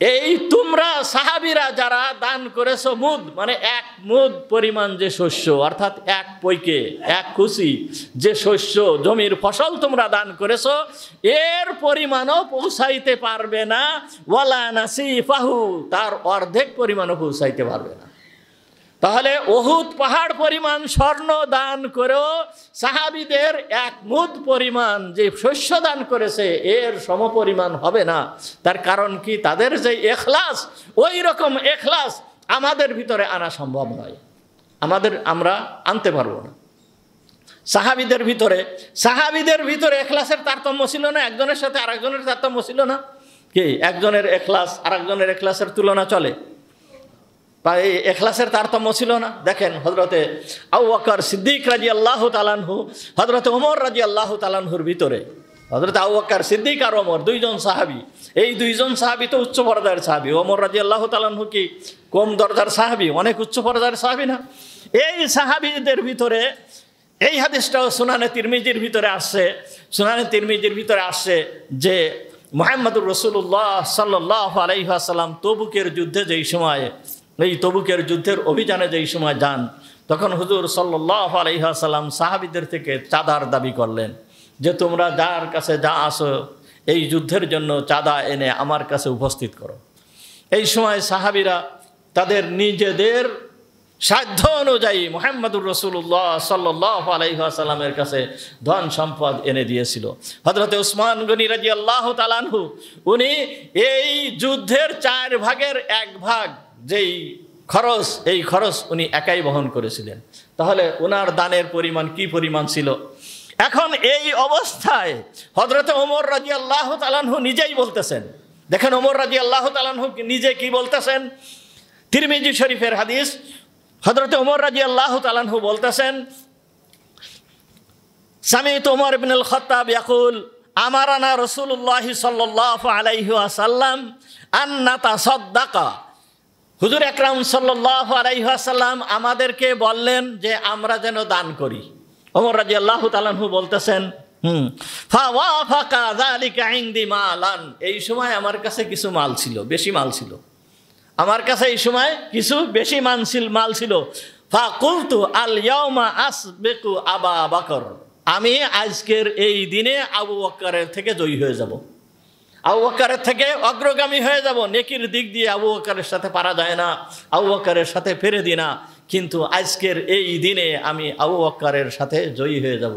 এই তোমরা সাহাবীরা যারা দান করেছো, মুদ মানে 1 মুদ পরিমাণ যে শস্য, অর্থাৎ 1 পৈকে 1 কুচি যে শস্য জমির ফসল তোমরা দান করেছো, এর পরিমাণও পৌঁছাইতে পারবে না। ওয়ালা নাসিফাহু, তার অর্ধেক পরিমাণও পৌঁছাইতে পারবে না। তাহলে উহুদ পাহাড় পরিমাণ স্বর্ণ দান করেও সাহাবীদের 1 মুদ পরিমাণ যে শস্য দান করেছে এর সমপরিমাণ হবে না। তার কারণ কি? তাদের যে ইখলাস, ওই রকম ইখলাস আমাদের ভিতরে আনা সম্ভব নয়, আমরা আনতে পারবো না। সাহাবীদের ভিতরে ইখলাসের তারতম্য ছিল না, একজনের সাথে আরেকজনের তারতম্য ছিল না। কি একজনের ইখলাস আরেকজনের ইখলাসের তুলনা চলে? এই ইখলাসের তারতম্য ছিল না। দেখেন হযরতে আবু বকর সিদ্দিক রাদিয়াল্লাহু তাআলা আনহু, হযরতে ওমর রাদিয়াল্লাহু তাআলা আনহুর ভিতরে, হযরতে আবু বকর সিদ্দিক আর ওমর দুইজন সাহাবী, এই দুইজন সাহাবী তো উচ্চ পর্যায়ের সাহাবী। ওমর রাদিয়াল্লাহু তাআলা আনহু কি কম দরজার সাহাবী? অনেক উচ্চ পর্যায়ের সাহাবী না? এই সাহাবীদের ভিতরে এই হাদিসটাও সুনানে তিরমিজির ভিতরে আসছে, যে মুহাম্মদুর রাসূলুল্লাহ সাল্লাল্লাহু আলাইহি ওয়াসাল্লাম তবুকের যুদ্ধে যেই সময়, এই তবুকের যুদ্ধের অভিযানে যেই সময় যান, তখন হুজুর সাল্লাল্লাহু আলাইহি ওয়াসাল্লাম সাহাবীদের থেকে চাঁদার দাবি করলেন যে তোমরা যার কাছে যা আসো এই যুদ্ধের জন্য চাঁদা এনে আমার কাছে উপস্থিত করো। এই সময় সাহাবীরা তাদের নিজেদের সাধ্য অনুযায়ী মুহাম্মদুর রাসূলুল্লাহ সাল্লাল্লাহু আলাইহি ওয়াসাল্লামের কাছে ধন সম্পদ এনে দিয়েছিল। হযরতে উসমান গনি রাদিয়াল্লাহু তাআলা আনহু, উনি এই যুদ্ধের 4 ভাগের 1 ভাগ যেই খরচ, এই খরচ উনি একাই বহন করেছিলেন। তাহলে ওনার দানের পরিমাণ কি পরিমাণ ছিল? এখন এই অবস্থায় হযরতে ওমর রাদিয়াল্লাহু তাআলা আনহু নিজেই বলতেছেন, দেখেন ওমর রাদিয়াল্লাহু তাআলা আনহু নিজে কি বলতেছেন। তিরমিজি শরীফের হাদিস, হযরতে ওমর রাদিয়াল্লাহু তাআলা আনহু বলতেছেন, সামি'তু ওমর ইবনুল খাত্তাব ইয়াকুল আমারানা রাসূলুল্লাহ সাল্লাল্লাহু আলাইহি ওয়াসাল্লাম আন নাতাসাদদাকা, হুজুর আকরাম সাল্লাল্লাহু আলাইহি ওয়াসাল্লাম আমাদেরকে বললেন যে আমরা যেন দান করি। ওমর রাদিয়াল্লাহু তাআলা আনহু বলতেছেন, ফাওয়াফাকা যালিকা ইনদি মালান, এই সময় আমার কাছে কিছু মাল ছিল, বেশি মাল ছিল আমার কাছে, এই সময় কিছু বেশি মাল ছিল। ফাকুলতু আল ইয়াউমা আসবিকু আবা বকর, আমি আজকের এই দিনে আবু বকরের থেকে জয়ী হয়ে যাব, আবু বকরের থেকে অগ্রগামী হয়ে যাব। নেকির দিক দিয়ে আবু বকরের সাথে পারা যায় না, আবু বকরের সাথে ফেরে দি না, কিন্তু আজকের এই দিনে আমি আবু বকরের সাথে জয়ী হয়ে যাব।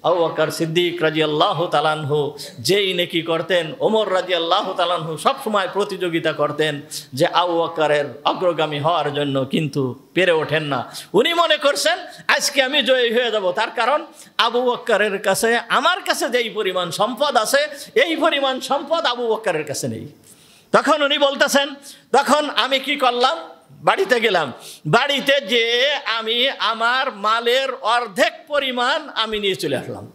আবু বকর সিদ্দিক রাদিয়াল্লাহু তাআলা আনহু যেই নেকি করতেন, ওমর রাদিয়াল্লাহু তাআলা আনহু সবসময় প্রতিযোগিতা করতেন যে আবু বকরের অগ্রগামী হওয়ার জন্য, কিন্তু পেরে ওঠেন না। উনি মনে করছেন আজকে আমি জয়ী হয়ে যাব, তার কারণ আবু বকরের কাছে, আমার কাছে যেই পরিমাণ সম্পদ আছে এই পরিমাণ সম্পদ আবু বকরের কাছে নেই। তখন উনি বলতেছেন, তখন আমি কি করলাম, বাড়িতে গেলাম, বাড়িতে যে আমি আমার মালের অর্ধেক পরিমাণ আমি নিয়ে চলে আসলাম,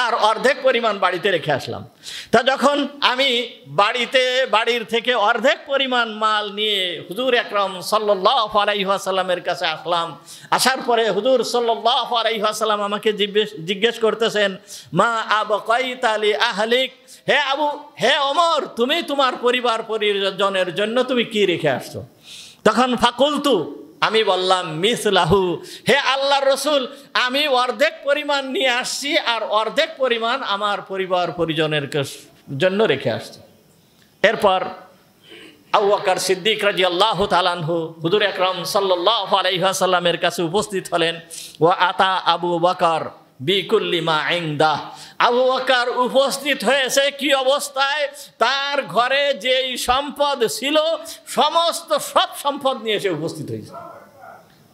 আর অর্ধেক পরিমাণ বাড়িতে রেখে আসলাম। তা যখন আমি বাড়ির থেকে অর্ধেক পরিমাণ মাল নিয়ে হুজুর আকরাম সাল্লাল্লাহু আলাইহি ওয়াসাল্লামের কাছে আসলাম, আসার পরে হুজুর সাল্লাল্লাহু আলাইহি ওয়াসাল্লাম আমাকে জিজ্ঞেস করতেছেন, মা আবকাইতা লি আহলিক, হে ওমর, তুমি তোমার পরিজনের জন্য তুমি কি রেখে আসছো? তখন ফাকুলতু, আমি বললাম মিসলাহু, হে আল্লাহর রসুল, আমি অর্ধেক পরিমাণ নিয়ে আসছি আর অর্ধেক পরিমাণ আমার পরিবার পরিজনের জন্য রেখে আসছি। এরপর আবু বকর সিদ্দিক রাদিয়াল্লাহু তাআলা আনহু হুজুর আকরাম সাল্লাল্লাহু আলাইহি ওয়াসাল্লামের কাছে উপস্থিত হলেন। ওয়া আতা আবু বকর বিকুল্লি মা ইনদাহ, আবু বকর উপস্থিত হয়েছে কি অবস্থায়? তার ঘরে যেই সম্পদ ছিল সমস্ত সব সম্পদ নিয়ে এসে উপস্থিত হয়েছে।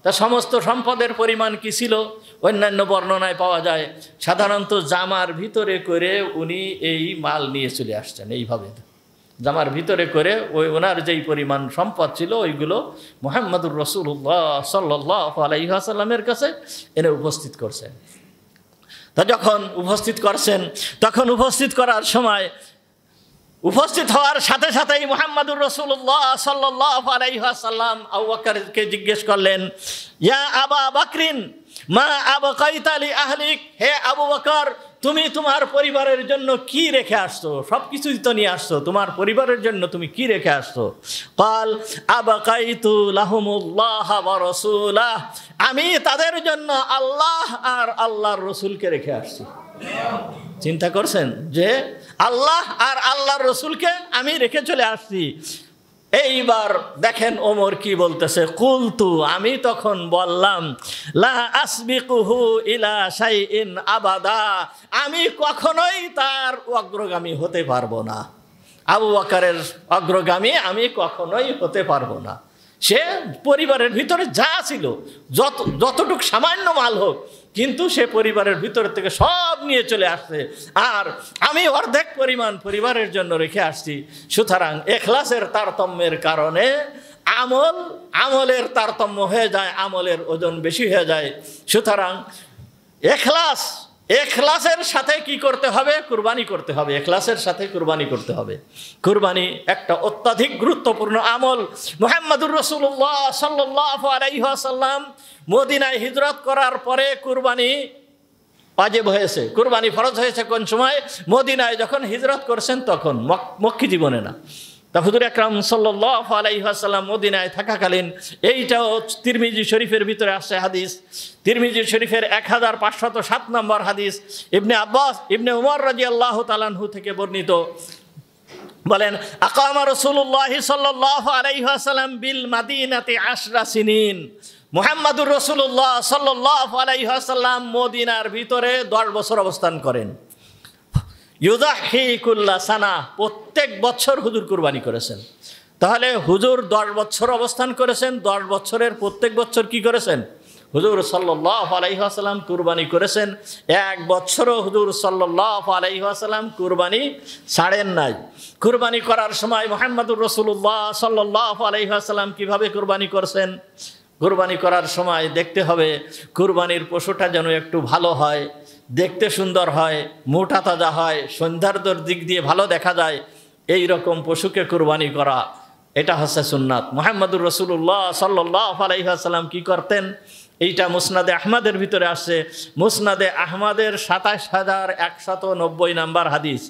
তা সমস্ত সম্পদের পরিমাণ কি ছিল? অন্যান্য বর্ণনায় পাওয়া যায় সাধারণত জামার ভিতরে করে উনি এই মাল নিয়ে চলে আসছেন। এইভাবে জামার ভিতরে করে ওনার যেই পরিমাণ সম্পদ ছিল ওইগুলো মুহাম্মদুর রাসূলুল্লাহ সাল্লাল্লাহু আলাইহি ওয়াসাল্লামের কাছে এনে উপস্থিত করছেন। তা যখন উপস্থিত করছেন তখন উপস্থিত করার সময় উপস্থিত হওয়ার সাথে সাথেই মুহাম্মদুর রাসূলুল্লাহ সাল্লাল্লাহু আলাইহি ওয়াসাল্লাম আবু বকরকে জিজ্ঞেস করলেন, ইয়া আবা বকরিন মা আবকাইতা লি আহলিক, হে আবু বকর, তুমি তোমার পরিবারের জন্য কি রেখে আসছো? সব কিছুই তো নিয়ে আসছো, তোমার পরিবারের জন্য তুমি কি রেখে আসছো? ক্বাল আবকাইতু লাহুমুল্লাহ ওয়া রাসূলাহ, আমি তাদের জন্য আল্লাহ আর আল্লাহর রসুলকে রেখে আসছি। চিন্তা করছেন যে আল্লাহ আর আল্লাহর রসুলকে আমি রেখে চলে আসছি। এইবার দেখেন ওমর কি বলতেছে, কুলতু, আমি তখন বললাম, লা আসবিকুহু ইলা শাইইন আবাদা, আমি কখনোই তার অগ্রগামী হতে পারবো না। আবু বকরের অগ্রগামী আমি কখনোই হতে পারবো না। সে পরিবারের ভিতরে যা ছিল যতটুক সামান্য মাল হোক, কিন্তু সে পরিবারের ভিতর থেকে সব নিয়ে চলে আসছে, আর আমি অর্ধেক পরিমাণ পরিবারের জন্য রেখে আসছি। সুতরাং এখলাসের তারতম্যের কারণে আমলের তারতম্য হয়ে যায়, আমলের ওজন বেশি হয়ে যায়। সুতরাং এখলাসের সাথে কি করতে হবে? কুরবানি করতে হবে। এখলাসের সাথে কুরবানি করতে হবে। কুরবানি একটা অত্যাধিক গুরুত্বপূর্ণ আমল। মুহাম্মদুর রাসূলুল্লাহ সাল্লাল্লাহু আলাইহি ওয়াসাল্লাম মদিনায় হিজরত করার পরে কুরবানি ওয়াজিব হয়েছে, কুরবানি ফরজ হয়েছে কোন সময়? মদিনায় যখন হিজরত করছেন তখন, মক্কি জীবনে না। তা হুজুর আকরাম সাল্লাল্লাহু আলাইহি ওয়াসাল্লাম মদিনায় থাকাকালীন, এইটাও তিরমিজি শরীফের ভিতরে আসছে হাদিস, তিরমিজি শরীফের 1507 নম্বর হাদিস, ইবনে উমর রাদিয়াল্লাহু তাআলা আনহু থেকে বর্ণিত। বলেন, আকামা রাসূলুল্লাহ সাল্লাল্লাহু আলাইহি ওয়াসাল্লাম বিল মাদিনাতি 10 সিনিন, মুহাম্মদুর রাসূলুল্লাহ সাল্লাল্লাহু আলাইহি ওয়াসাল্লাম মদিনার ভিতরে 10 বছর অবস্থান করেন। ইউযাহি কুল্লা সানা, প্রত্যেক বছর হুজুর কুরবানি করেছেন। তাহলে হুজুর 10 বছর অবস্থান করেছেন, 10 বছরের প্রত্যেক বছর কি করেছেন? হুজুর সাল্লাল্লাহু আলাইহি ওয়াসাল্লাম কুরবানি করেছেন। এক বছরও হুজুর সাল্লাল্লাহু আলাইহি ওয়াসাল্লাম কুরবানি ছাড়েন নাই। কুরবানি করার সময় মুহাম্মদুর রাসূলুল্লাহ সাল্লাল্লাহু আলাইহি ওয়াসাল্লাম কিভাবে কুরবানি করছেন? কুরবানি করার সময় দেখতে হবে কুরবানির পশুটা যেন একটু ভালো হয়, দেখতে সুন্দর হয়, মোটা তাজা হয়, সৌন্দর্যের দিক দিয়ে ভালো দেখা যায়, এই রকম পশুকে কুরবানি করা, এটা হচ্ছে সুন্নাত। মুহাম্মদুর রাসূলুল্লাহ সাল্লাল্লাহু আলাইহি ওয়াসাল্লাম কি করতেন? এইটা মুসনাদে আহমদের ভিতরে আসছে। মুসনাদে আহমদের 27190 নাম্বার হাদিস।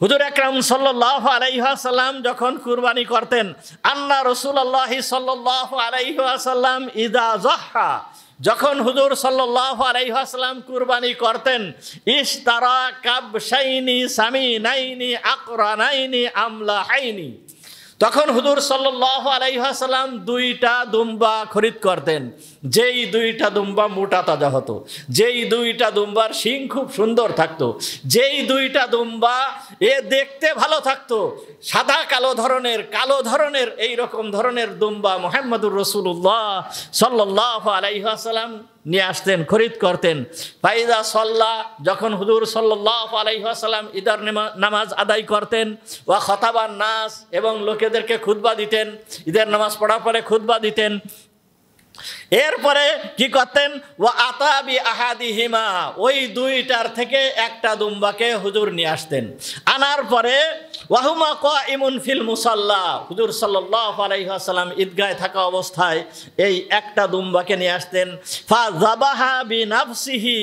হুজুর আকরাম সাল্লাল্লাহু আলাইহি ওয়াসাল্লাম যখন কুরবানি করতেন, আন্না রাসূলুল্লাহ সাল্লাল্লাহু আলাইহি ওয়াসাল্লাম ইযা যাহা, যখন হুজুর সাল্লাল্লাহু আলাইহি ওয়াসাল্লাম কুরবানি করতেন, ইশতারা কাবশাইনি সামিনাইনি আকরানাইনি আমলাহাইনি, তখন হুজুর সাল্লাল্লাহু আলাইহি ওয়াসাল্লাম 2টা দুম্বা খরিদ করতেন। যেই 2টা দুম্বা মোটা তাজা হতো, যেই 2টা দুম্বার শিং খুব সুন্দর থাকতো, যেই 2টা দুম্বা দেখতে ভালো থাকতো, সাদা কালো ধরনের এই রকম ধরনের দুম্বা মুহাম্মদুর রাসূলুল্লাহ সাল্লাল্লাহু আলাইহি ওয়াসাল্লাম নিয়ে আসতেন, খরিদ করতেন। ফাইদা সাল্লা, যখন হুজুর সাল্লাল্লাহু আলাইহি ওয়াসাল্লাম ঈদের নামাজ আদায় করতেন, ওয়া খাতাবান নাস, এবং লোকেদেরকে খুতবা দিতেন, ঈদের নামাজ পড়ার পরে খুতবা দিতেন। এরপরে কি করতেন? ওয়া আতাবি আহাদিহিমা, ওই 2টার থেকে একটা দুম্বাকে হুজুর নিয়ে আসতেন। আনার পরে ওয়াহুমা কাইমুন ফিল মুসাল্লা, হুজুর সাল্লাল্লাহু আলাইহি ওয়াসাল্লাম ঈদগাহে থাকা অবস্থায় এই একটা দুম্বাকে নিয়ে আসতেন। ফা যাবাহা বিনাফসিহি,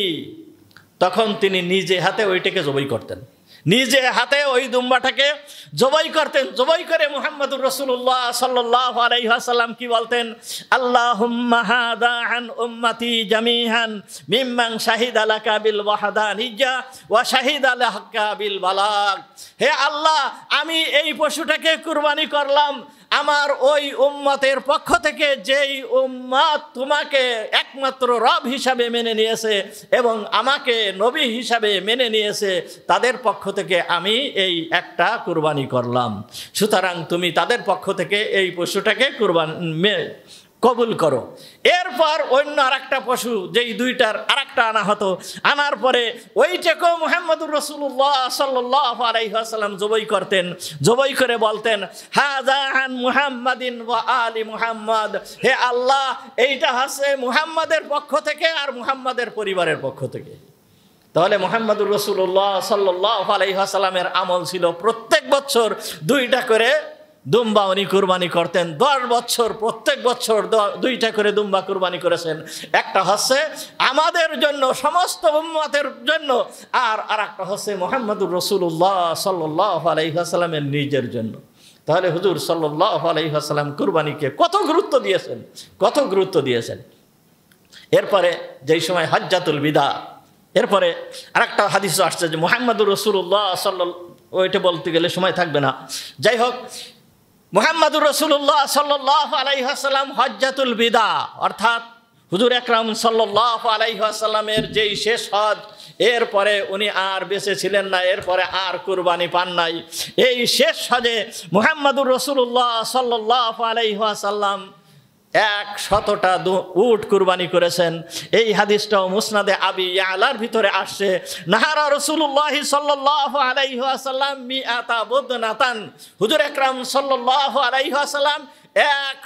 তখন তিনি নিজে হাতে ওইটাকে জবাই করতেন। নিজে হাতে ওই দুম্বাটাকে জবাই করতেন। জবাই করে মুহাম্মদুর রাসূলুল্লাহ সাল্লাল্লাহু আলাইহি ওয়াসাল্লাম কি বলতেন? আল্লাহুম্মা হাদা আন উম্মতি জামিহান মিম্মান শাহিদা লাকা বিল ওয়াহদানিয়্যা ওয়া শাহিদা লাকা বিল বালাগ। হে আল্লাহ, আমি এই পশুটাকে কুরবানি করলাম আমার ওই উম্মতের পক্ষ থেকে, যেই উম্মত তোমাকে একমাত্র রব হিসাবে মেনে নিয়েছে এবং আমাকে নবী হিসাবে মেনে নিয়েছে, তাদের পক্ষ থেকে আমি এই একটা কুরবানি করলাম। সুতরাং তুমি তাদের পক্ষ থেকে এই পশুটাকে কবুল করো। এরপর অন্য আরেকটা পশু, যেই দুইটার আরেকটা আনা হতো, আনার পরে ওইটাকেও মুহাম্মদুর রাসূলুল্লাহ সাল্লাল্লাহু আলাইহি ওয়াসাল্লাম জবাই করতেন। জবাই করে বলতেন, হাযা আন মুহাম্মাদিন ওয়া আলি মুহাম্মদ। হে আল্লাহ, এইটা হচ্ছে মুহাম্মাদের পক্ষ থেকে আর মুহাম্মাদের পরিবারের পক্ষ থেকে। তাহলে মুহাম্মদুর রাসূলুল্লাহ সাল্লাল্লাহু আলাইহি ওয়াসাল্লামের আমল ছিল প্রত্যেক বছর দুইটা করে দুম্বা উনি কুরবানি করতেন। 10 বছর প্রত্যেক বছর দুইটা করে দুম্বা কুরবানি করেছেন। একটা হচ্ছে আমাদের জন্য, সমস্ত উম্মতের জন্য, আর আরেকটা হচ্ছে মুহাম্মদুর রাসূলুল্লাহ সাল্লাল্লাহু আলাইহি ওয়াসাল্লামের নিজের জন্য। তাহলে হুজুর সাল্লাল্লাহু আলাইহি ওয়াসাল্লাম কুরবানিকে কত গুরুত্ব দিয়েছেন, কত গুরুত্ব দিয়েছেন। এরপরে যেই সময় হজ্জাতুল বিদা, এরপরে আরেকটা হাদিস আসছে যে মুহাম্মদুর রাসূলুল্লাহ ওইটা বলতে গেলে সময় থাকবে না। যাই হোক, মুহাম্মদুর রাসূলুল্লাহ সাল্লাল্লাহু আলাইহি ওয়াসাল্লাম হজ্জাতুল বিদা অর্থাৎ হুজুর আকরাম সাল্লাল্লাহু আলাইহি ওয়াসাল্লামের যেই শেষ হজ, এরপরে উনি আর বেঁচে ছিলেন না, এরপরে আর কুরবানি পান নাই। এই শেষ হজে মুহাম্মদুর রাসূলুল্লাহ সাল্লাল্লাহু আলাইহি ওয়াসাল্লাম 100টা উট কুরবানি করেছেন। এই হাদিসটাও মুসনাদে আবি ইয়ালার ভিতরে আসছে। নাহারা রাসূলুল্লাহ সাল্লাল্লাহু আলাইহি ওয়াসাল্লাম মিআতা বুদনাতান। হুজুর আকরাম সাল্লাল্লাহু আলাইহি ওয়াসাল্লাম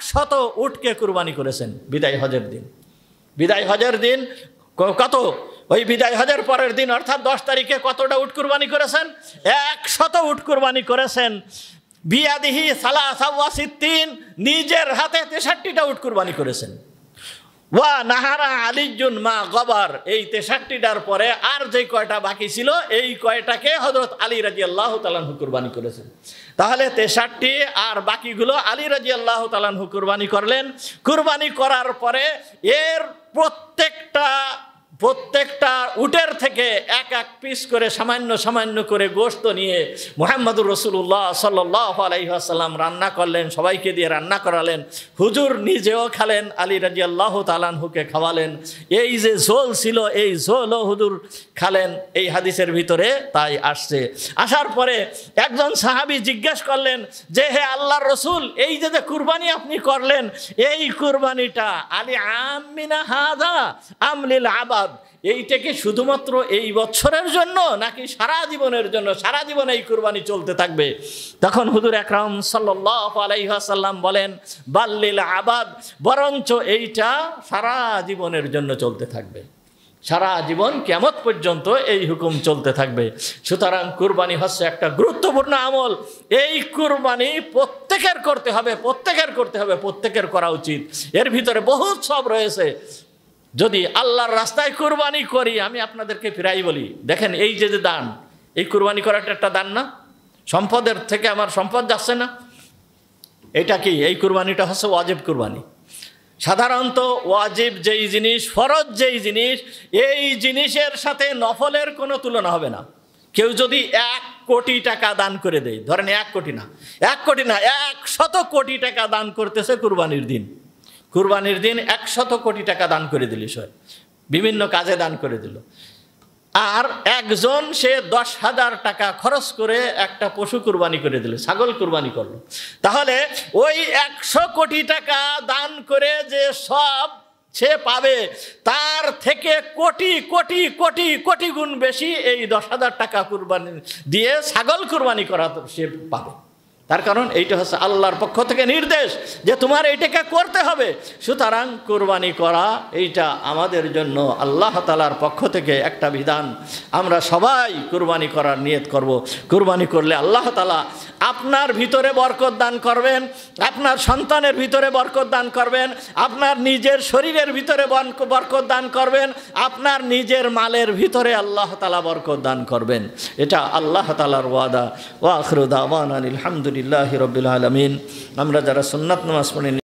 100 উটকে কুরবানি করেছেন বিদায় হজের দিন। বিদায় হজের দিন কত? ওই বিদায় হজের পরের দিন অর্থাৎ 10 তারিখে কতটা উট কুরবানি করেছেন? 100 উট কুরবানি করেছেন। বিয়াদিহি সালাসা ওয়া সিত্তিন, নিজের হাতে 63টা উট কুরবানি করেছেন। ওয়া নাহারা আলিজুন মা গবার, এই 63টার পরে আর যে কয়টা বাকি ছিল এই কয়টাকে হযরত আলী রাদিয়াল্লাহু তাআলা আনহু কুরবানি করেছেন। তাহলে 63 আর বাকিগুলো আলী রাদিয়াল্লাহু তাআলা আনহু কুরবানি করলেন। কুরবানি করার পরে এর প্রত্যেকটা উটের থেকে এক এক পিস করে সামান্য সামান্য করে গোশত নিয়ে মুহাম্মদুর রাসূলুল্লাহ সাল্লাল্লাহু আলাইহি ওয়াসাল্লাম রান্না করলেন, সবাইকে দিয়ে রান্না করালেন। হুজুর নিজেও খালেন, আলী রাদিয়াল্লাহু তাআলা আনহুকে খাওয়ালেন। এই যে ঝোল ছিল, এই ঝোলও হুজুর খালেন, এই হাদিসের ভিতরে তাই আসছে। আসার পরে একজন সাহাবী জিজ্ঞেস করলেন যে, হে আল্লাহর রাসূল, এই যে কুরবানি আপনি করলেন, এই কুরবানিটা আলী আমিনা হাযা আমলিল আবাদ, এইটা কি শুধুমাত্র এই বছরের জন্য নাকি সারা জীবনের জন্য? সারা জীবন এই কুরবানি চলতে থাকবে? তখন হুজুর আকরাম সাল্লাল্লাহু আলাইহি ওয়াসাল্লাম বলেন, বাল্লিল আবাদ, বরঞ্চ এইটা সারা জীবনের জন্য চলতে থাকবে, সারা জীবন কিয়ামত পর্যন্ত এই হুকুম চলতে থাকবে। সুতরাং কুরবানি হচ্ছে একটা গুরুত্বপূর্ণ আমল। এই কুরবানি প্রত্যেকের করতে হবে, প্রত্যেকের করতে হবে, প্রত্যেকের করা উচিত। এর ভিতরে বহুত সব রয়েছে। যদি আল্লাহর রাস্তায় কুরবানি করি, আমি আপনাদেরকে প্রায়ই বলি, দেখেন এই যে দান, এই কুরবানি করাটা একটা দান না? সম্পদের থেকে আমার সম্পদ যাচ্ছে না? এটা কি? এই কুরবানিটা হচ্ছে ওয়াজিব কুরবানি। সাধারণত ওয়াজিব যেই জিনিস, ফরজ যেই জিনিস, এই জিনিসের সাথে নফলের কোনো তুলনা হবে না। কেউ যদি 1 কোটি টাকা দান করে দেয়, ধরেন 1 কোটি না, 1 কোটি না, 100 কোটি টাকা দান করতেছে কুরবানির দিন। কুরবানির দিন 100 কোটি টাকা দান করে দিল, সে বিভিন্ন কাজে দান করে দিল। আর একজন সে 10,000 টাকা খরচ করে একটা পশু কুরবানি করে দিল, ছাগল কুরবানি করলো। তাহলে ওই 100 কোটি টাকা দান করে যে সব সে পাবে, তার থেকে কোটি কোটি কোটি কোটি গুণ বেশি এই 10,000 টাকা কুরবানি দিয়ে ছাগল কুরবানি করা সে পাবে। তার কারণ এইটা হচ্ছে আল্লাহর পক্ষ থেকে নির্দেশ যে তোমার এইটাকে করতে হবে। সুতরাং কুরবানি করা এইটা আমাদের জন্য আল্লাহ তাআলার পক্ষ থেকে একটা বিধান। আমরা সবাই কুরবানি করার নিয়ত করব। কুরবানি করলে আল্লাহ তাআলা আপনার ভিতরে বরকত দান করবেন, আপনার সন্তানের ভিতরে বরকত দান করবেন, আপনার নিজের শরীরের ভিতরে বরকত দান করবেন, আপনার নিজের মালের ভিতরে আল্লাহ তাআলা বরকত দান করবেন। এটা আল্লাহ তাআলার ওয়াদা। ওয়া আখিরু দাওয়ানা আলহামদুলিল্লাহি রাব্বিল আলামিন। আমরা যারা সুন্নাত নামাজ পড়ি